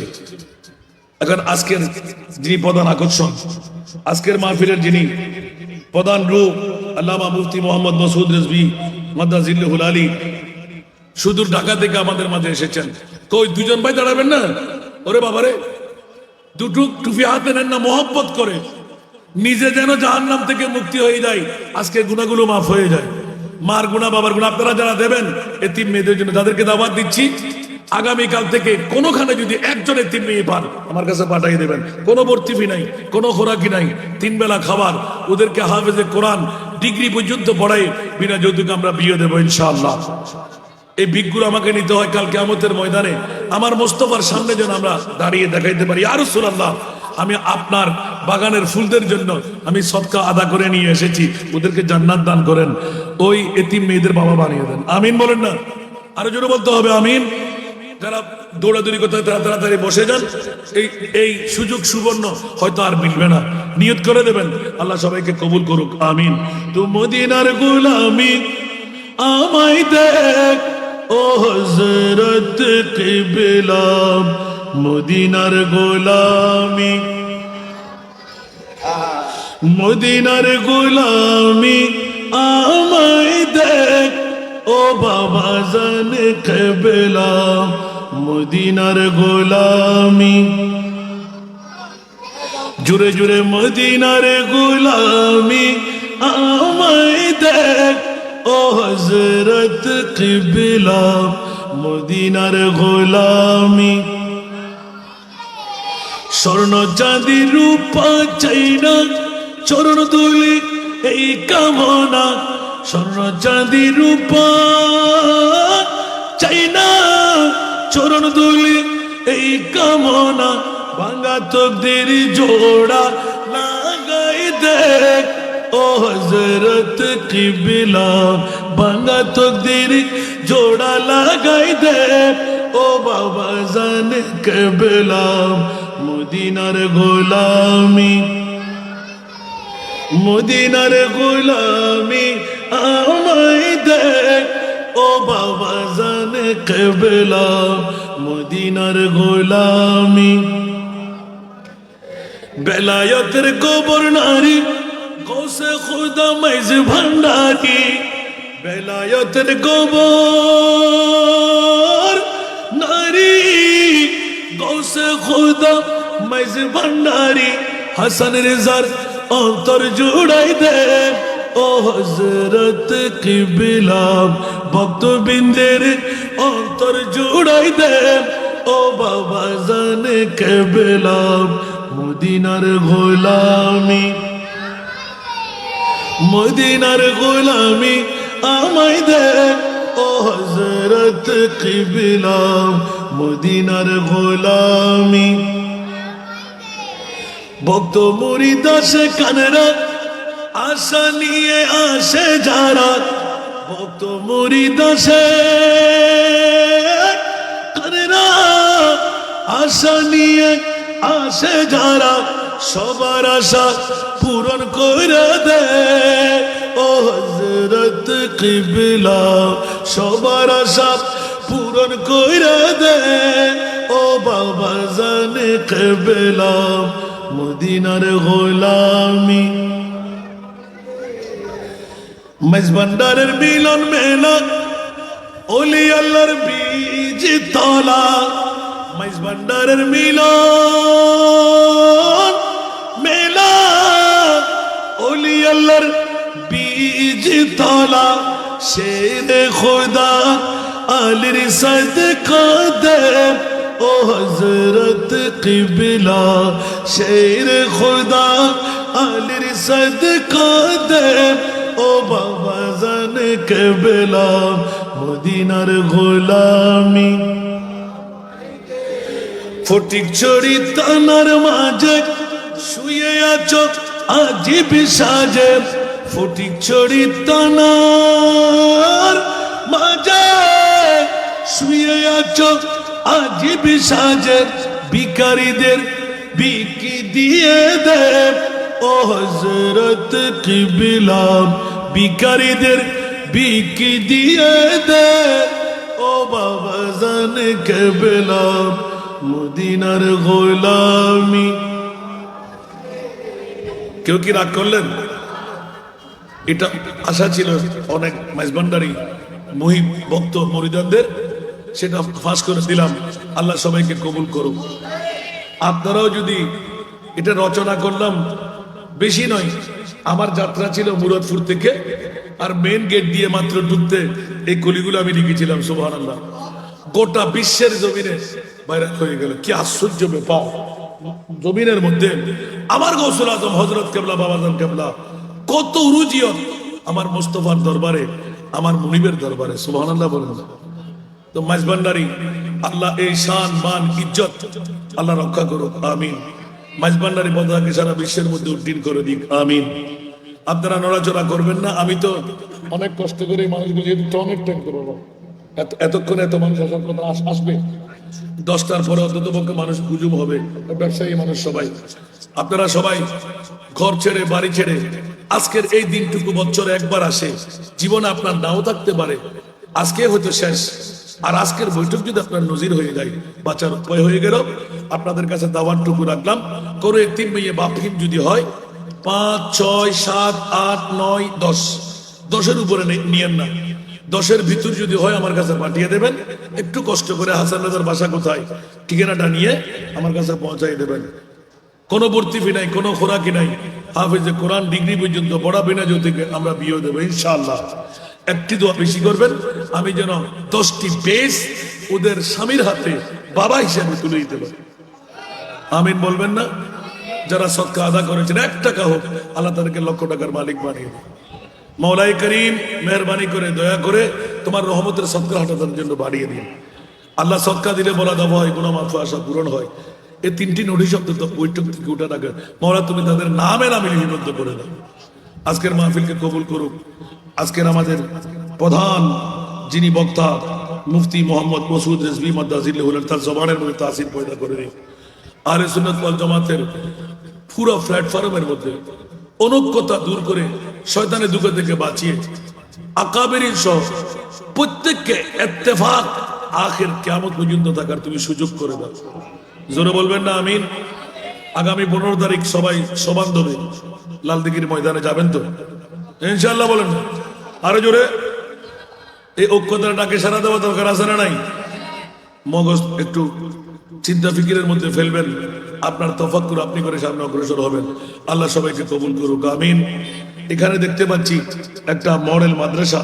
এখন আজকের যিনি প্রধান আকর্ষণ, আজকের মাহফিলের যিনি প্রধান রূপ, আল্লামা মুফতি মোহাম্মদ মসউদ রিজভী মাদ্দাজিল্লাহুল আলী সুদূর ঢাকা থেকে আমাদের মাঝে এসেছেন। কই দুজন ভাই দাঁড়াবেন না? ওরে বাবারে, দুটো টুপি হাতে নেন না, মোহব্বত করে নিজে যেন জাহান্নাম থেকে মুক্তি হয়ে যায়, আজকে গুনাহগুলো মাফ হয়ে যায়। মার গুনাহ, বাবার গুনাহ আপনারা যারা দেবেন এতিম মেয়েদের জন্য, যাদেরকে দাওয়াত দিচ্ছি, আগামীকাল থেকে কোনোখানে যদি একজন এতিম মেয়ে পান আমার কাছে পাঠিয়ে দেবেন। কোনো ভর্তি ফি নাই, কোনো খোরাকি নাই, 3 বেলা খাবার, ওদেরকে হাফেজে কোরআন ডিগ্রি পর্যন্ত পড়াই বিনা যৌতুকে আমরা বিয়ে দেবো ইনশাআল্লাহ। এই ভিক্ষুর আমাকে নিতে হয় কাল কিয়ামতের ময়দানে, আমার মোস্তফার সামনে যেন আমরা দাঁড়িয়ে দেখাইতে পারি, ইয়া রাসূলুল্লাহ আমি আপনার বাগানের ফুলদের জন্য আমি সদকা আদা করে নিয়ে এসেছি, ওদেরকে জান্নাত দান করেন, ওই এতিম মেয়েদের বাবা বানিয়ে দেন। আমিন বলেন না? আরো জোরে বলতে হবে আমিন। যারা দৌড়াদৌড়ি করতে তারা তাড়াতাড়ি বসে যান, এই সুযোগ সুবর্ণ হয়তো আর মিলবে না, নিয়ত করে দেবেন। আল্লাহ সবাইকে কবুল করুক, আমিন। তু মদিনার গোলামি আমায় দেখ ও হযরত কিবলা, মদিনার গোলামি, মদিনার গোলামি আমায় দেখ ও বাবা জান কিবলা, মদিনার গোলামি। জুড়ে জুড়ে মদিনার গোলামি আমায় দেখ ও হযরত কিবলা, মদিনার গোলামি। স্বর্ণ চাঁদি রূপা চাই না, চরণ ধুলি এই কামনা, স্বর্ণ চাঁদি রূপা চাই না, চরণ ধুলি এই কামনা, ভাঙা তকদির জোড়া লাগাই দেখ ও হযরত কিবলা, ভাঙা তকদির জোড়া লাগাই দেখ ও বাবা জান কিবলা, মদিনার গোলামি, মদিনার গোলামি আমায় দেখ ও বাবা জান কিবলা, মদিনার গোলামি। বেলায়েতের কবর নারী গৌসে খুদা মাইজ ভান্ডারি, বেলায়েতের কবর নারী গৌসে খুদা মাইজ ভান্ডারি, হাসান রেজার অন্তর জুড়াই দে ও হযরত কিবলা, ভক্তবৃন্দের অন্তর জুড়াই দে ও বাবা জান কিবলা, মদিনার গোলামি, মদিনার গোলামি আমায় দে ও হযরত কিবলা, মদিনার গোলামি। ভক্ত মুরিদ আসে কানেরা আশা নিয়ে আসে যারা, ভক্ত মুরিদ আসে কানেরা আশা নিয়ে আসে যারা, সবার আশা পূরণ করে দে ও হযরত কিবলা, সবার আশা পূরণ করে দে ও বাবা জান কিবলা, মদিনার গোলামি। মাইজ ভান্ডারের মিলন মেলা ওলি আল্লাহর বীজ তলা, মাইজ ভান্ডারের মিলন মেলা ওলি আল্লাহর বীজ তলা, শেরে খুদা আলীর সাদকা দে ও হযরত কিবলা, শেরে খুদা আলীর সাদকা দে ও বাবা জান কিবলা, মদিনার গোলামি। ফটিক ছড়ি তানার মাঝে শুয়ে আছো আজিব সাজে, ফটিক ছড়ি তানার মাঝে শুয়ে আছো আজিব সাজে, ভিখারীদের বিকি দিয়ে দে ও হযরত কিবলা, ভিখারীদের বিকি দিয়ে দে ও বাবা জান কিবলা, মদিনার গোলামি। কেউ কি রাগ করলেন? এটা আশা ছিল অনেক মাইজবান্ডারি মহিম ভক্ত মরিদানদের, সেটা ফাঁস করে দিলাম। আল্লাহ সবাইকে কবুল করুন। আপনারাও যদি এটা রচনা করলাম, বেশি নয়, আমার যাত্রা ছিল মুরাদপুর থেকে, আর মেন গেট দিয়ে মাত্র ঢুকতে এই কলিগুলো আমি লিখেছিলাম। সুবহানাল্লাহ, গোটা বিশ্বের জমিনে ভাইরাল হয়ে গেল। কি আশ্চর্য ব্যাপার! জমিনের মধ্যে আমার গৌসুল আজম হযরত কেবলা বাবাজান কেবলা কত উরুজিয়ত আমার মুস্তাফার দরবারে, আমার মুনিবের দরবারে। সুবহানাল্লাহ বলেন। তো মাইজবান্ডারি, আল্লাহ এই শান মান ইজ্জত আল্লাহ রক্ষা করুক, আমিন। মাইজবান্ডারি পতাকাকে সারা বিশ্বের মধ্যে উড্ডীন করে দিক, আমিন। আপনারা নড়াচড়া করবেন না। আমি তো অনেক কষ্ট করে মানুষগুলো যেহেতু অনেক টাইম করবো, এতক্ষণে এত মানুষ আসার কথা আসবে। 10টার পরে অন্তত পক্ষে মানুষ হুজুম হবে, ব্যবসায়ী মানুষ সবাই। আপনারা সবাই ঘর ছেড়ে বাড়ি ছেড়ে আজকের এই দিনটুকু বছরে একবার আসে, জীবনে আপনার নাও থাকতে পারে, আজকে হয়তো শেষ। আর আজকের বৈঠক যদি আপনার নজির হয়ে যায়, বাঁচার উপায় হয়ে গেল। আপনাদের কাছে দাওয়াতটুকু রাখলাম। করে এতিম মেয়ে বাপহীন যদি হয়, 5, 6, 7, 8, 9, 10, 10-এর উপরে নিয়েন না। 10-এর ভিতর যদি হয় আমার কাছে পাঠিয়ে দেবেন। একটু কষ্ট করে হাসান রাজার বাসা কোথায়, ঠিকানাটা নিয়ে আমার কাছে পৌঁছাই দেবেন। কোনো ভর্তি ফি নাই, কোনো খোরাকি নাই, হাফেজে কোরআন ডিগ্রি পর্যন্ত পড়া বিনা জ্যোতিকে আমরা বিয়ে দেবো ইনশাআল্লাহ। একটি দোয়া বেশি করবেন, আমি যেন 10টি বেশ ওদের স্বামীর হাতে বাবা হিসেবে তুলে দিতে পারি। আমিন বলবেন না? যারা সদকা আদা করেছেন 1 টাকা হোক, আল্লাহ তাদেরকে লক্ষ টাকার মালিক বানিয়ে দেবে। মওলাই করিম মেহরবানি করে দয়া করে তোমার রহমতের সদকা হাটানোর জন্য বাড়িয়ে দিন। আল্লাহ সদকা দিলে বলা দাওয়া হয়, গুনাহ মাফ আশা পূরণ হয়। এই 3টি নোটিশ অন্তত বৈঠক থেকে উঠার আগে মওলা তুমি তাদের নামে নামে লিপিবদ্ধ করে দাও। আজকের মাহফিলকে কবুল করুক। আজকের আমাদের প্রধান যিনি বক্তা মুফতি মোহাম্মদ মসউদ রিজভী মাদ্দাজিল্লাহ হলেন, তার জবানের মধ্যে তাসির পয়দা করে দিন। আহলে সুন্নাত ওয়াল জামাতের পুরো প্ল্যাটফর্মের মধ্যে অনৈক্যতা দূর করে শয়তানের দুঃখ থেকে বাঁচিয়ে আকাবেরিন সহ প্রত্যেককে ইত্তেফাক আখির কিয়ামত পর্যন্ত থাকার তুমি সুযোগ করে দাও। জোরে বলবেন না আমিন? আগামী 15 তারিখ সবাই সবান্ধবে লালদিঘির ময়দানে যাবেন তো ইনশাআল্লাহ? বলেন না আরো জোরে। এই ঐক্যতার ডাকে সারা দেওয়া দরকার আছে না নাই? মগজ একটু চিন্তা ফিকিরের মধ্যে ফেলবেন, আপনার তাফাক্কুর আপনি করে সামনে অগ্রসর হবেন। আল্লাহ সবাইকে কবুল করুক, আমিন। এখানে দেখতে পাচ্ছি একটা মডেল মাদ্রাসা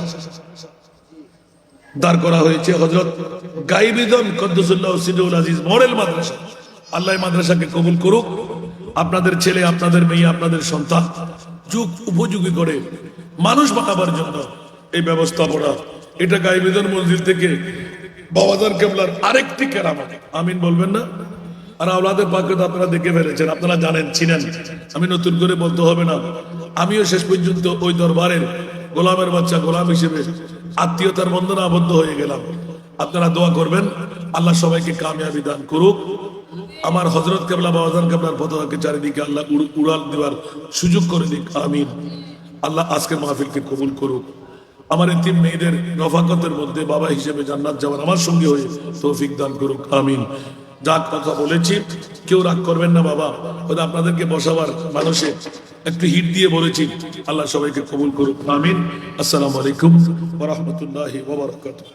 দাঁড় করা হয়েছে, হযরত গাইবুদ্দিন কুদ্দুসুল্লাহ সিদুল আজিজ মডেল মাদ্রাসা। আল্লাহ মাদ্রাসাকে কবুল করুক। আপনাদের ছেলে, আপনাদের মেয়ে, আপনাদের সন্তান যুগ উপযোগী করে মানুষ বানাবার জন্য এই ব্যবস্থাপনা। এটা গাইবুদ্দিন মসজিদ থেকে বাবাজান কেবলার আরেকটি কেরামত, আমিন বলবেন না? আর আওলাদের পাককে তো আপনারা দেখে ফেলেছেন, আপনারা জানেন, চিনেন, আমি নতুন করে বলতে হবে না। আমিও শেষ পর্যন্ত ওই দরবারের গোলামের বাচ্চা, গোলাম হিসেবে আত্মীয়তার বন্ধনে আবদ্ধ হয়ে গেলাম। আপনারা দোয়া করবেন, আল্লাহ সবাইকে কামিয়াবি দান করুক। আমার হযরত কেবলা বাবাজান কেবলার পতাকাকে চারিদিকে আল্লাহ উড়াল দেওয়ার সুযোগ করে দিক, আমিন। আল্লাহ আজকের মাহফিলকে কবুল করুক। আমার এতিম মেয়েদের রফাকতের মধ্যে বাবা হিসেবে জান্নাত যাওয়ার আমার সঙ্গে হয়ে তৌফিক দান করুক, আমিন। যা কথা বলেছি কেউ রাগ করবেন না বাবা, হয়তো আপনাদেরকে বসাবার মানুষে একটু হিট দিয়ে বলেছি। আল্লাহ সবাইকে কবুল করুক, আমিন। আসসালামু আলাইকুম ওয়া রাহমাতুল্লাহি ওয়া বারাকাতুহু।